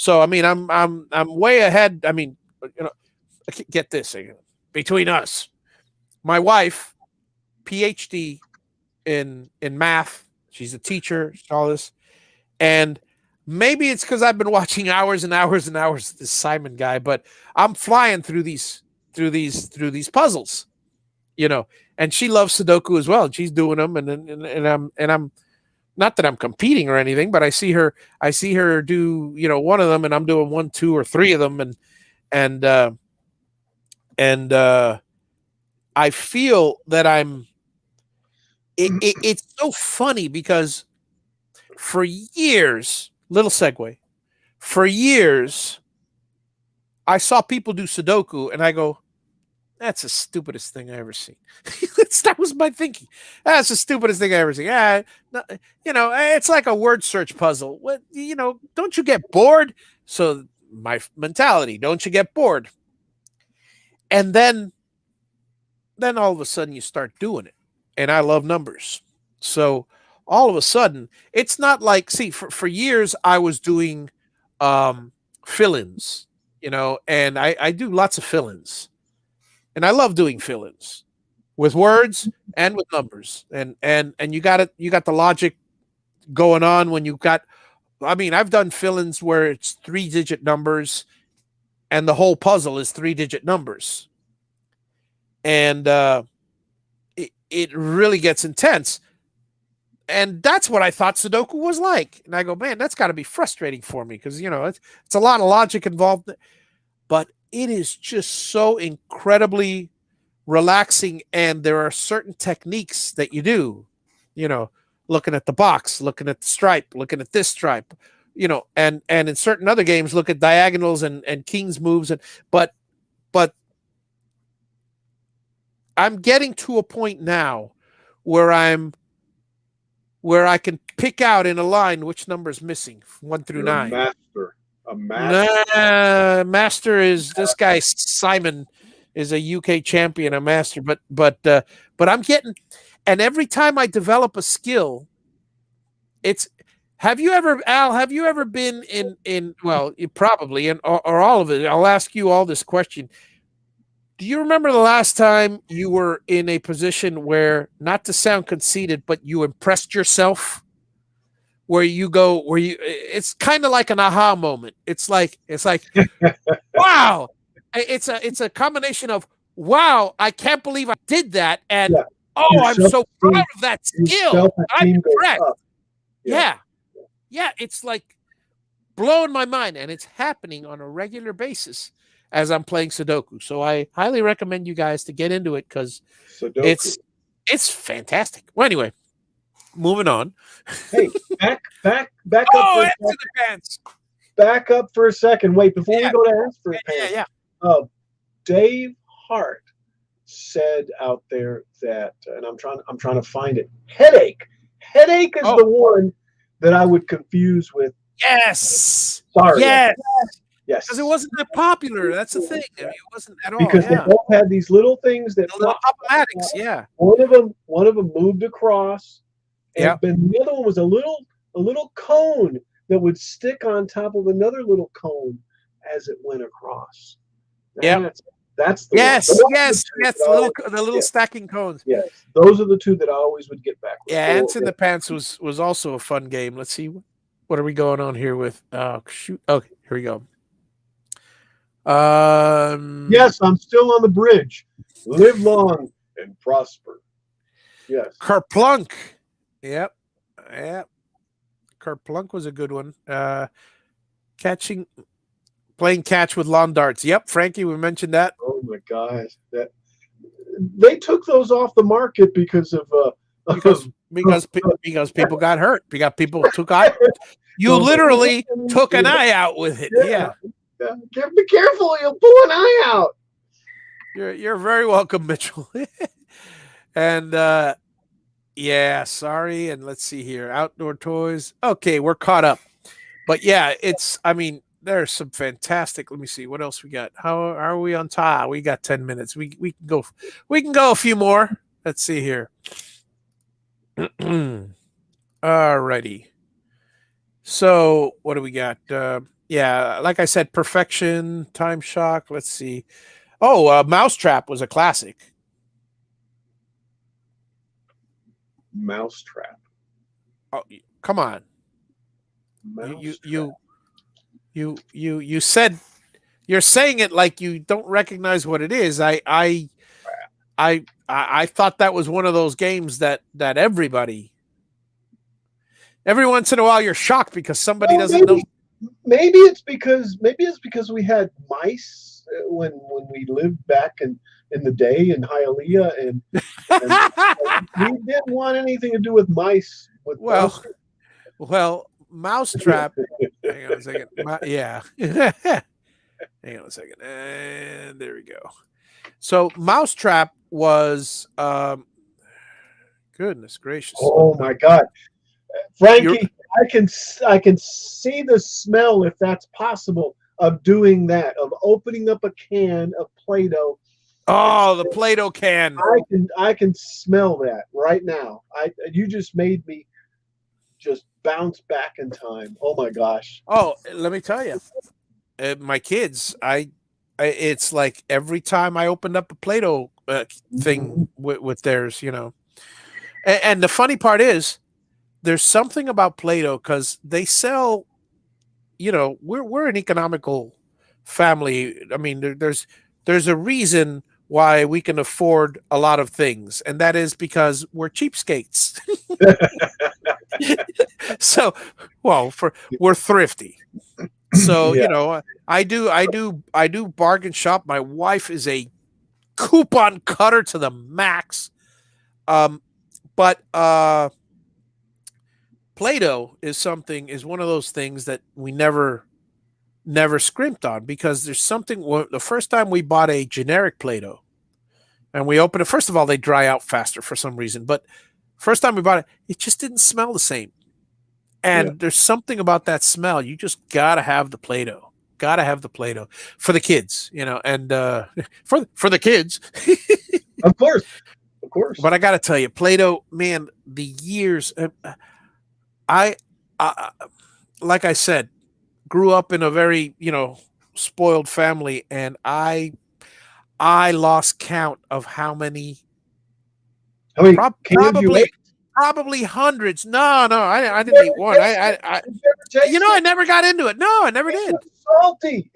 I mean, I'm way ahead. I mean, get this between us. My wife, PhD in math. She's a teacher. All this, and maybe it's because I've been watching hours and hours and hours of this Simon guy. But I'm flying through these puzzles, and she loves Sudoku as well. And she's doing them, and I'm not that I'm competing or anything, but I see her do, one of them, and I'm doing 1, 2, or 3 of them. And I feel that it's so funny, because for years, little segue, for years, I saw people do Sudoku, and I go, that's the stupidest thing I ever seen. That was my thinking. That's the stupidest thing I ever seen. It's like a word search puzzle. What, don't you get bored? So my mentality, don't you get bored? And then all of a sudden you start doing it. And I love numbers. So all of a sudden, it's not like, for years I was doing fill-ins, and I do lots of fill-ins. And I love doing fill-ins with words and with numbers. And you got the logic going on when I've done fill-ins where it's 3-digit numbers and the whole puzzle is 3-digit numbers. And it really gets intense. And that's what I thought Sudoku was like. And I go, man, that's got to be frustrating for me, because, it's a lot of logic involved. But it is just so incredibly relaxing. And there are certain techniques that you do, looking at the box, looking at the stripe, looking at this stripe, and in certain other games, look at diagonals and king's moves. But I'm getting to a point now where I'm where I can pick out in a line which number is missing, 1 through You're 9. A master. Nah, master is this guy Simon is a UK champion, a master, but I'm getting, and every time I develop a skill, it's. Have you ever, Al? Have you ever been in? Well, you probably, and or all of it. I'll ask you all this question. Do you remember the last time you were in a position where, not to sound conceited, but you impressed yourself? Where it's kind of like an aha moment. It's like, wow. It's a combination of, wow, I can't believe I did that. And, I'm so proud of that skill. I'm impressed. Yeah. It's like blowing my mind, and it's happening on a regular basis as I'm playing Sudoku. So I highly recommend you guys to get into it, because it's fantastic. Well, anyway, moving on. Hey, back up. Oh, Answer the Pants. Back up for a second. Wait, before we go to Answer the Pants. Yeah. Dave Hart said out there that, and I'm trying to find it. Headache is the one that I would confuse with. Yes. Sorry. Yes. Yes. Because it wasn't that popular. That's the thing. I mean, it wasn't at all. Because they both had these little things that little pop-o-matics, yeah. One of them moved across. And then the other one was a little cone that would stick on top of another little cone as it went across. That's the the little stacking cones. Yes, those are the two that I always would get back with. Yeah, Ants in the Pants was also a fun game. Let's see, what are we going on here with? Oh shoot! Okay, here we go. Yes, I'm still on the bridge. Live long and prosper. Yes. Kerplunk. Yep. Kerplunk was a good one. Playing catch with lawn darts. Yep, Frankie, we mentioned that. Oh my gosh, they took those off the market because of because people got hurt. Because people took eye. You literally took an eye out with it. Yeah. Be careful, you'll pull an eye out. You're very welcome, Mitchell. And sorry. And let's see here. Outdoor toys. Okay, we're caught up. But yeah, there's some fantastic. Let me see what else we got. How are we on time? We got 10 minutes. We can go a few more. Let's see here. Alrighty. So what do we got? Like I said, Perfection, Time Shock. Let's see. Oh, Mousetrap was a classic. Mousetrap. Oh, come on. You said, you're saying it like you don't recognize what it is. I thought that was one of those games that everybody, every once in a while you're shocked because somebody doesn't know. Maybe it's because we had mice when we lived back in the day in Hialeah, and we didn't want anything to do with mice. Mousetrap. Hang on a second. Hang on a second. And there we go. So Mousetrap was goodness gracious. Oh my God. Frankie, I can see the smell, if that's possible, of doing that, of opening up a can of Play-Doh. Oh, the Play-Doh can. I can smell that right now. You just made me just bounce back in time. Oh my gosh. Oh, let me tell you, my kids, it's like every time I opened up a Play-Doh thing with theirs, and the funny part is, there's something about Play-Doh because they sell, we're an economical family. I mean, there's a reason why we can afford a lot of things, and that is because we're cheapskates. So, we're thrifty. So, I do bargain shop. My wife is a coupon cutter to the max. But Play-Doh is one of those things that we never scrimped on, because there's something. The first time we bought a generic Play-Doh and we opened it, first of all, they dry out faster for some reason, but First time we bought it, it just didn't smell the same. And Yeah. there's something about that smell. You just gotta have the Play-Doh. Gotta have the Play-Doh for the kids, and for the kids. Of course. Of course. But I gotta tell you, Play-Doh, man, the years. I like I said, grew up in a very spoiled family, and I lost count of how many. How many cans you ate? Probably hundreds. No, I didn't eat one. I never got into it. No, I never did. It was salty.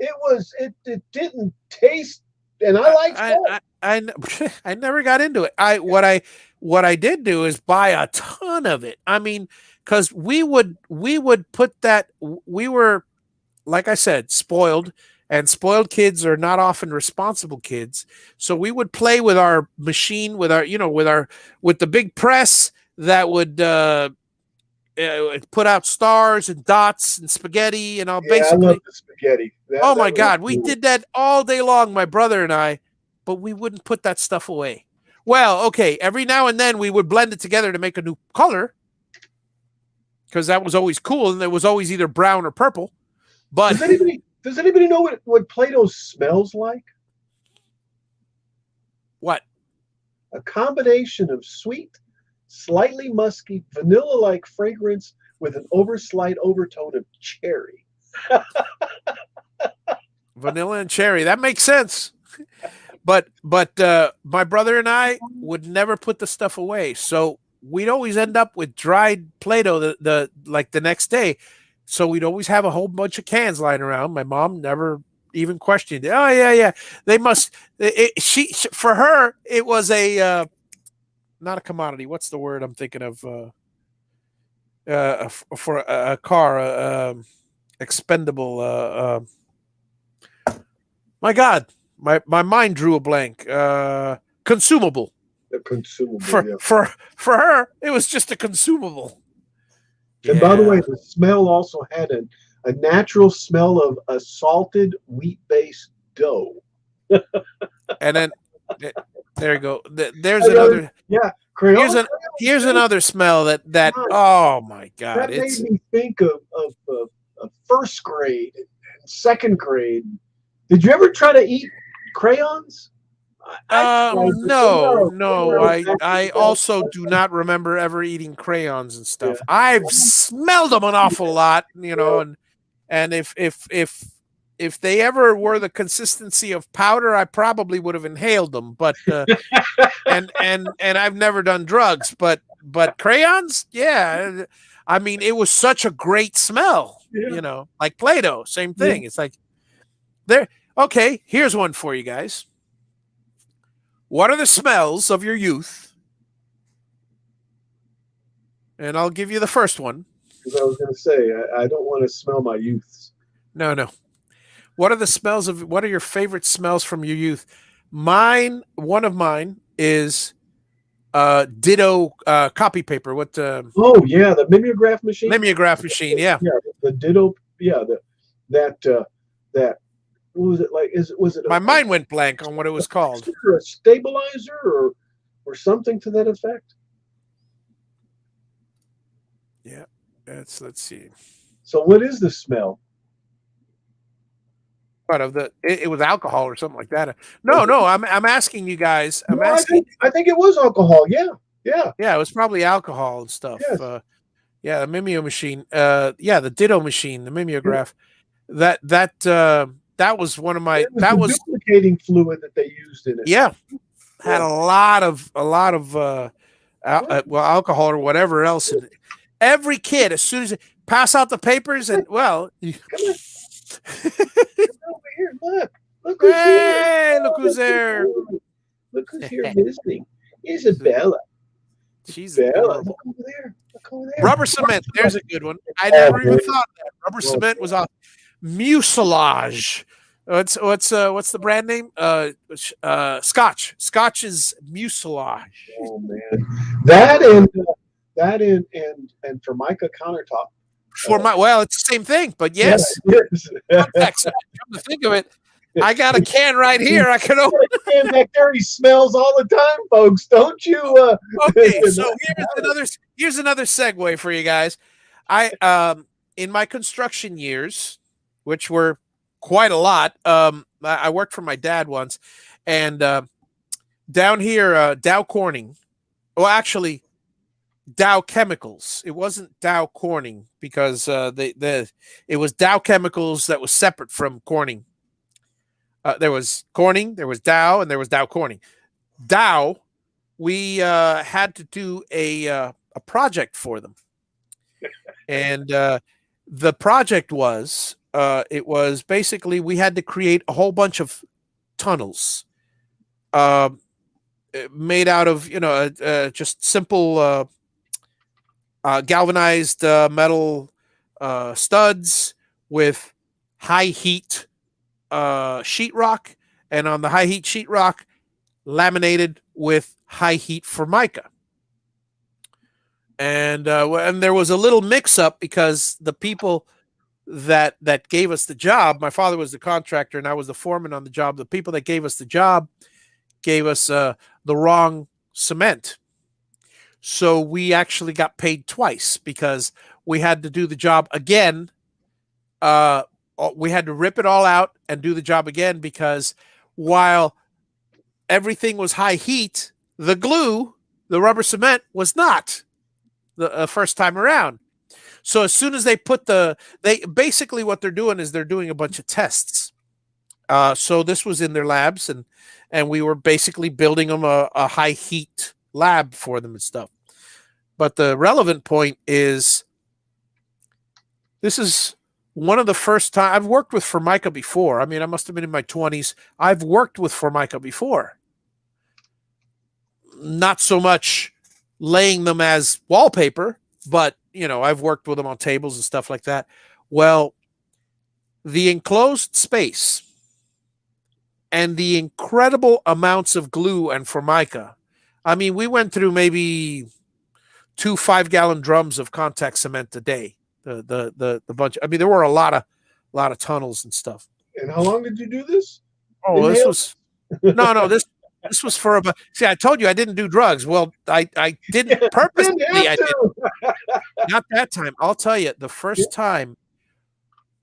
It didn't taste, and I like salt. I never got into it. What I did do is buy a ton of it. I mean, because we would put that. We were, like I said, spoiled. And spoiled kids are not often responsible kids. So we would play with our machine, with the big press that would put out stars and dots and spaghetti and all. Yeah, basically, I love the spaghetti. My God, we did that all day long, my brother and I. But we wouldn't put that stuff away. Well, okay, every now and then we would blend it together to make a new color, because that was always cool, and it was always either brown or purple. But does anybody know what Play-Doh smells like? What? A combination of sweet, slightly musky, vanilla-like fragrance with an slight overtone of cherry. Vanilla and cherry. That makes sense. But my brother and I would never put the stuff away. So we'd always end up with dried Play-Doh the next day. So we'd always have a whole bunch of cans lying around. My mom never even questioned it. Oh yeah. They must. For her, it was a not a commodity. What's the word I'm thinking of? For a car, expendable. My God, my mind drew a blank. Consumable. A consumable. For her, it was just a consumable. And by the way, the smell also had a natural smell of a salted wheat-based dough. And then there you go. There's another. Yeah, here's another smell that. Oh my God! That made me think of first grade and second grade. Did you ever try to eat crayons? No. I also do not remember ever eating crayons and stuff. Yeah. I've smelled them an awful lot, and if they ever were the consistency of powder, I probably would have inhaled them. But and I've never done drugs, but crayons, yeah. I mean, it was such a great smell, like Play-Doh, same thing. Yeah. It's like there. Okay, here's one for you guys. What are the smells of your youth? And I'll give you the first one. Because I was going to say, I don't want to smell my youths. No. What are your favorite smells from your youth? One of mine is Ditto copy paper. Oh yeah, the mimeograph machine. Mimeograph machine, yeah. Yeah, the Ditto. Yeah, that. What was it like? Was it? My mind went blank on what it was called. A stabilizer or something to that effect. Yeah, let's see. So, what is the smell? What of it was alcohol or something like that. No. I'm asking you guys. I think it was alcohol. Yeah. It was probably alcohol and stuff. Yes. The Mimeo machine. The Ditto machine, the mimeograph. Yeah. That was one of my. That was duplicating fluid that they used in it. Yeah, had a lot of alcohol or whatever else. And every kid, as soon as they pass out the papers, and come over here, look who's here. Look who's there. Look who's here visiting. Isabella. She's Bella. Look over there. Rubber cement. There's a good one. I never even thought of that. Rubber cement was off. Mucilage. What's the brand name? Scotch. Scotch is mucilage. Oh man, that and Formica countertop. It's the same thing, but yes. Yes. Come to think of it, I got a can right here. I can open. And back there, he smells all the time, folks. Don't you? Okay, so here's another segue for you guys. I in my construction years, which were quite a lot, I worked for my dad once, and down here, Dow Corning. Well, actually, Dow Chemicals. It wasn't Dow Corning because it was Dow Chemicals that was separate from Corning. There was Corning, there was Dow, and there was Dow Corning. Dow, we had to do a project for them, and the project was it was basically we had to create a whole bunch of tunnels made out of just simple galvanized metal studs with high heat sheetrock, and on the high heat sheetrock laminated with high heat formica. And there was a little mix up because the people that gave us the job, my father was the contractor and I was the foreman on the job. The people that gave us the job gave us the wrong cement. So we actually got paid twice because we had to do the job again. We had to rip it all out and do the job again because while everything was high heat, the glue, the rubber cement, was not the first time around. So as soon as they put basically what they're doing is they're doing a bunch of tests. So this was in their labs, and we were basically building them a high heat lab for them and stuff. But the relevant point is this is one of the first time I've worked with Formica before. I mean, I must have been in my 20s. I've worked with Formica before. Not so much laying them as wallpaper, but I've worked with them on tables and stuff like that. Well, the enclosed space and the incredible amounts of glue and Formica. I mean, we went through maybe 2 5-gallon drums of contact cement a day. The bunch. I mean, there were a lot of tunnels and stuff. And how long did you do this? Oh, this was this was for about. See, I told you I didn't do drugs. Well, I didn't purposely. Not that time. I'll tell you, the first time,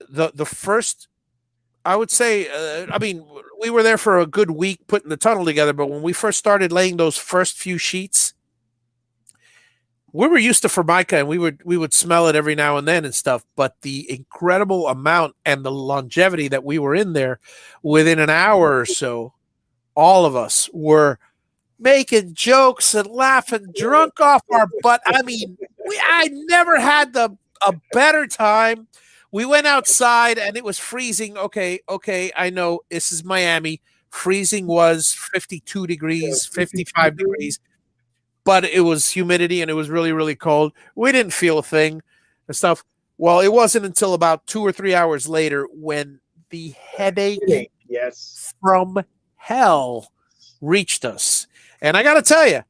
the first, I would say, I mean, we were there for a good week putting the tunnel together. But when we first started laying those first few sheets, we were used to Formica, and we would smell it every now and then and stuff. But the incredible amount and the longevity that we were in there, within an hour or so, all of us were making jokes and laughing drunk off our butt. I mean, I never had a better time. We went outside and it was freezing. Okay, I know this is Miami. Freezing was 52 degrees, 55 degrees. But it was humidity and it was really, really cold. We didn't feel a thing and stuff. Well, it wasn't until about 2 or 3 hours later when the headache from hell reached us. And I got to tell you,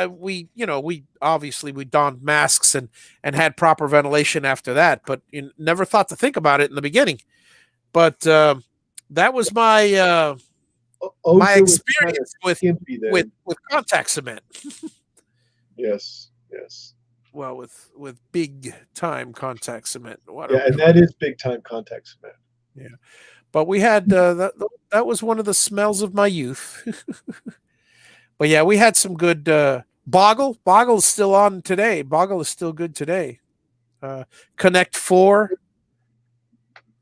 we obviously we donned masks and had proper ventilation after that, but you never thought to think about it in the beginning. But that was my my experience with contact cement. Yes. Well, with big time contact cement. And that is big time contact cement. Yeah, but we had that was one of the smells of my youth. But yeah, we had some good Boggle. Boggle's still on today. Boggle is still good today. Connect 4.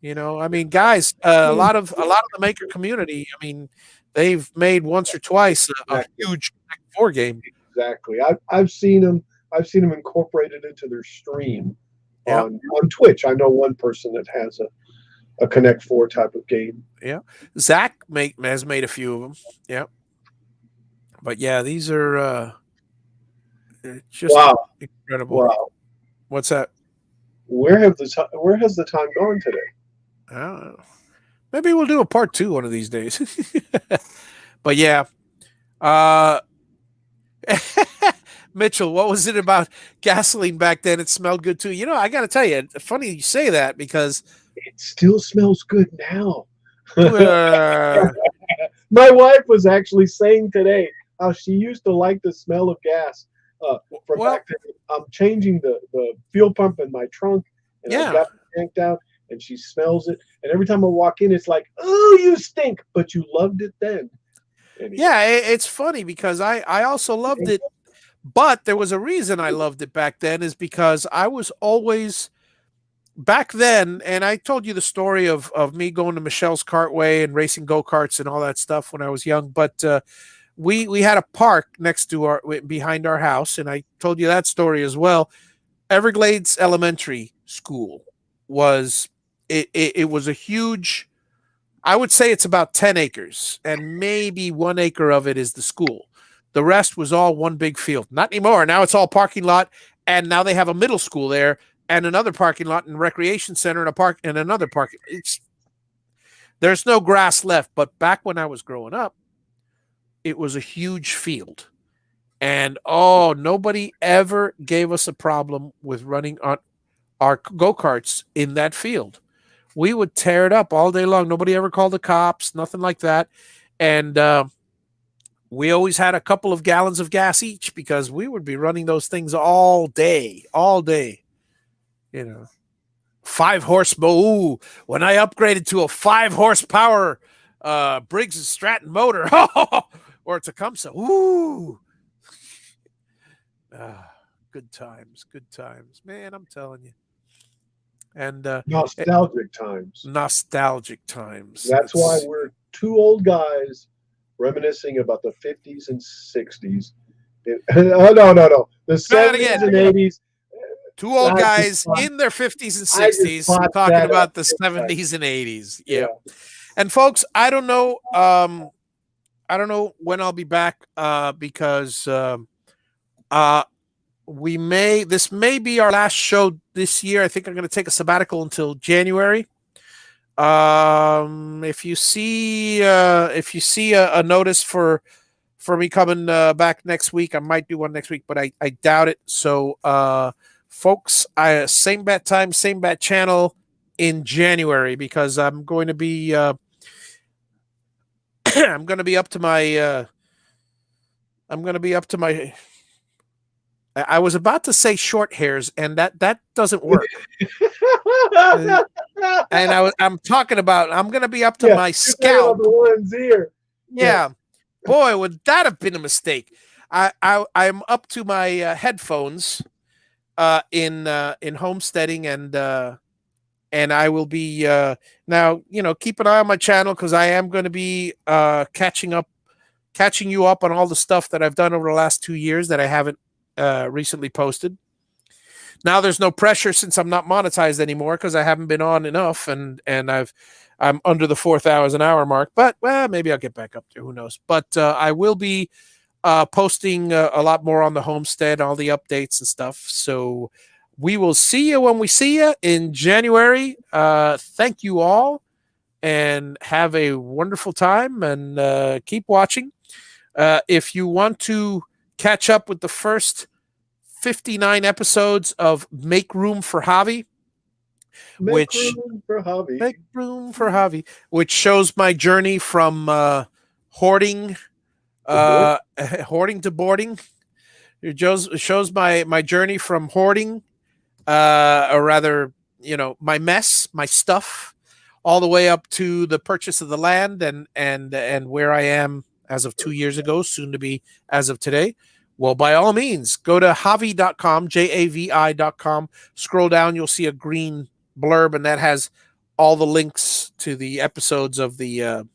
I mean, guys, a lot of the maker community. I mean, they've made once or twice a huge Connect 4 game. Exactly. I've seen them. I've seen them incorporated into their stream on Twitch. I know one person that has a Connect 4 type of game. Yeah, Zach has made a few of them. Yeah, but yeah, these are just incredible. Wow. What's that? Where has the time gone today? I don't know. Maybe we'll do a part 2 one of these days. But yeah. Mitchell, what was it about gasoline back then? It smelled good too. I got to tell you, funny you say that because it still smells good now. My wife was actually saying today how she used to like the smell of gas. From Well, back then, I'm changing the fuel pump in my trunk, and I've yeah. got it tanked out, and she smells it. And every time I walk in, it's like, "Oh, you stink!" But you loved it then. Anyway. Yeah, it's funny because I also loved it, but there was a reason I loved it back then is because I was always back then, and I told you the story of me going to Michelle's Cartway and racing go-karts and all that stuff when I was young, but we had a park next to our behind our house, and I told you that story as well. Everglades Elementary School was it was a huge, I would say it's about 10 acres, and maybe 1 acre of it is the school. The rest was all one big field. Not anymore. Now it's all parking lot, and now they have a middle school there and another parking lot and recreation center and a park and another parking. There's no grass left. But back when I was growing up, it was a huge field. And nobody ever gave us a problem with running on our go-karts in that field. We would tear it up all day long. Nobody ever called the cops, nothing like that. And we always had a couple of gallons of gas each because we would be running those things all day. 5 horsepower. Ooh, when I upgraded to a 5 horsepower Briggs and Stratton motor, or Tecumseh, ooh. Good times, man. I'm telling you. And nostalgic times. Nostalgic times. That's why we're two old guys reminiscing about the 50s and 60s. No. The 70s and 80s. Two old guys in their 50s and 60s talking about the 70s and 80s. Yeah. And folks, I don't know when I'll be back because this may be our last show this year. I think I'm going to take a sabbatical until January. If you see a notice for me coming back next week, I might do one next week, but I doubt it. So folks, same bat time, same bat channel in January, because I'm going to be I'm going to be up to my I was about to say short hairs, and that doesn't work. And I'm talking about I'm going to be up to my scalp. The ones here. Yeah. Boy, would that have been a mistake. I'm up to my headphones in homesteading, and I will be now. Keep an eye on my channel, because I am going to be catching you up on all the stuff that I've done over the last 2 years that I haven't recently posted. Now there's no pressure since I'm not monetized anymore, because I haven't been on enough, and I'm under the 4,000 hour mark. But maybe I'll get back up there. Who knows? But I will be posting a lot more on the homestead, all the updates and stuff. So we will see you when we see you in January. Thank you all, and have a wonderful time, and keep watching. If you want to catch up with the first 59 episodes of Make Room for Javi, Make Room for Javi, which shows my journey from hoarding to boarding. It shows my journey from hoarding, or rather, my mess, my stuff, all the way up to the purchase of the land, and where I am as of 2 years ago, soon to be as of today. Well, by all means, go to javi.com, JAVI.com. Scroll down, you'll see a green blurb, and that has all the links to the episodes of the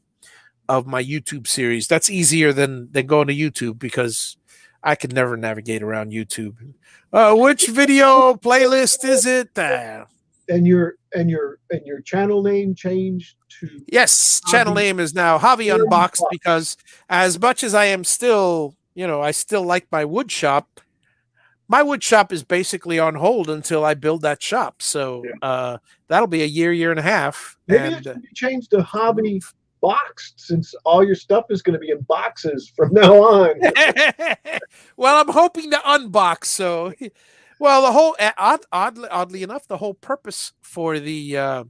of my YouTube series. That's easier than going to YouTube, because I could never navigate around YouTube. Which video playlist is it? And your channel name changed to? Yes, channel name is now Javi Unboxed, because as much as I am still, I still like my wood shop. My wood shop is basically on hold until I build that shop. So that'll be a year and a half. Maybe it should be changed to Hobby Boxed, since all your stuff is going to be in boxes from now on. Well, I'm hoping to unbox. So, well, the whole oddly enough, the whole purpose for the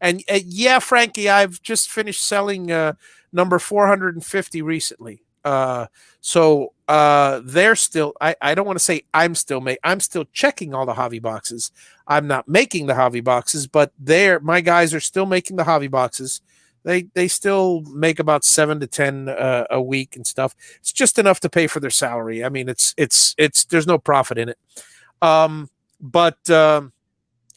And yeah, Frankie, I've just finished selling number 450 recently. So they're still, I don't want to say I'm still checking all the hobby boxes. I'm not making the hobby boxes, but my guys are still making the hobby boxes. They still make about 7 to 10 a week and stuff. It's just enough to pay for their salary. I mean, it's there's no profit in it. But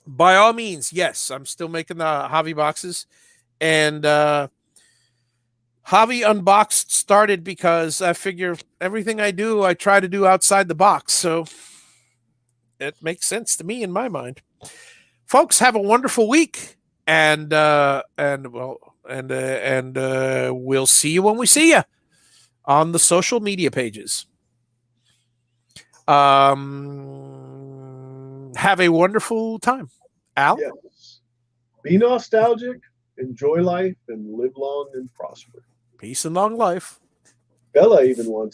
by all means, yes, I'm still making the hobby boxes. And Hobby Unboxed started because I figure everything I do, I try to do outside the box. So it makes sense to me in my mind. Folks, have a wonderful week. And we'll see you when we see you on the social media pages. Have a wonderful time. Al? Yes. Be nostalgic, enjoy life, and live long and prosper. Peace and long life. Bella even wants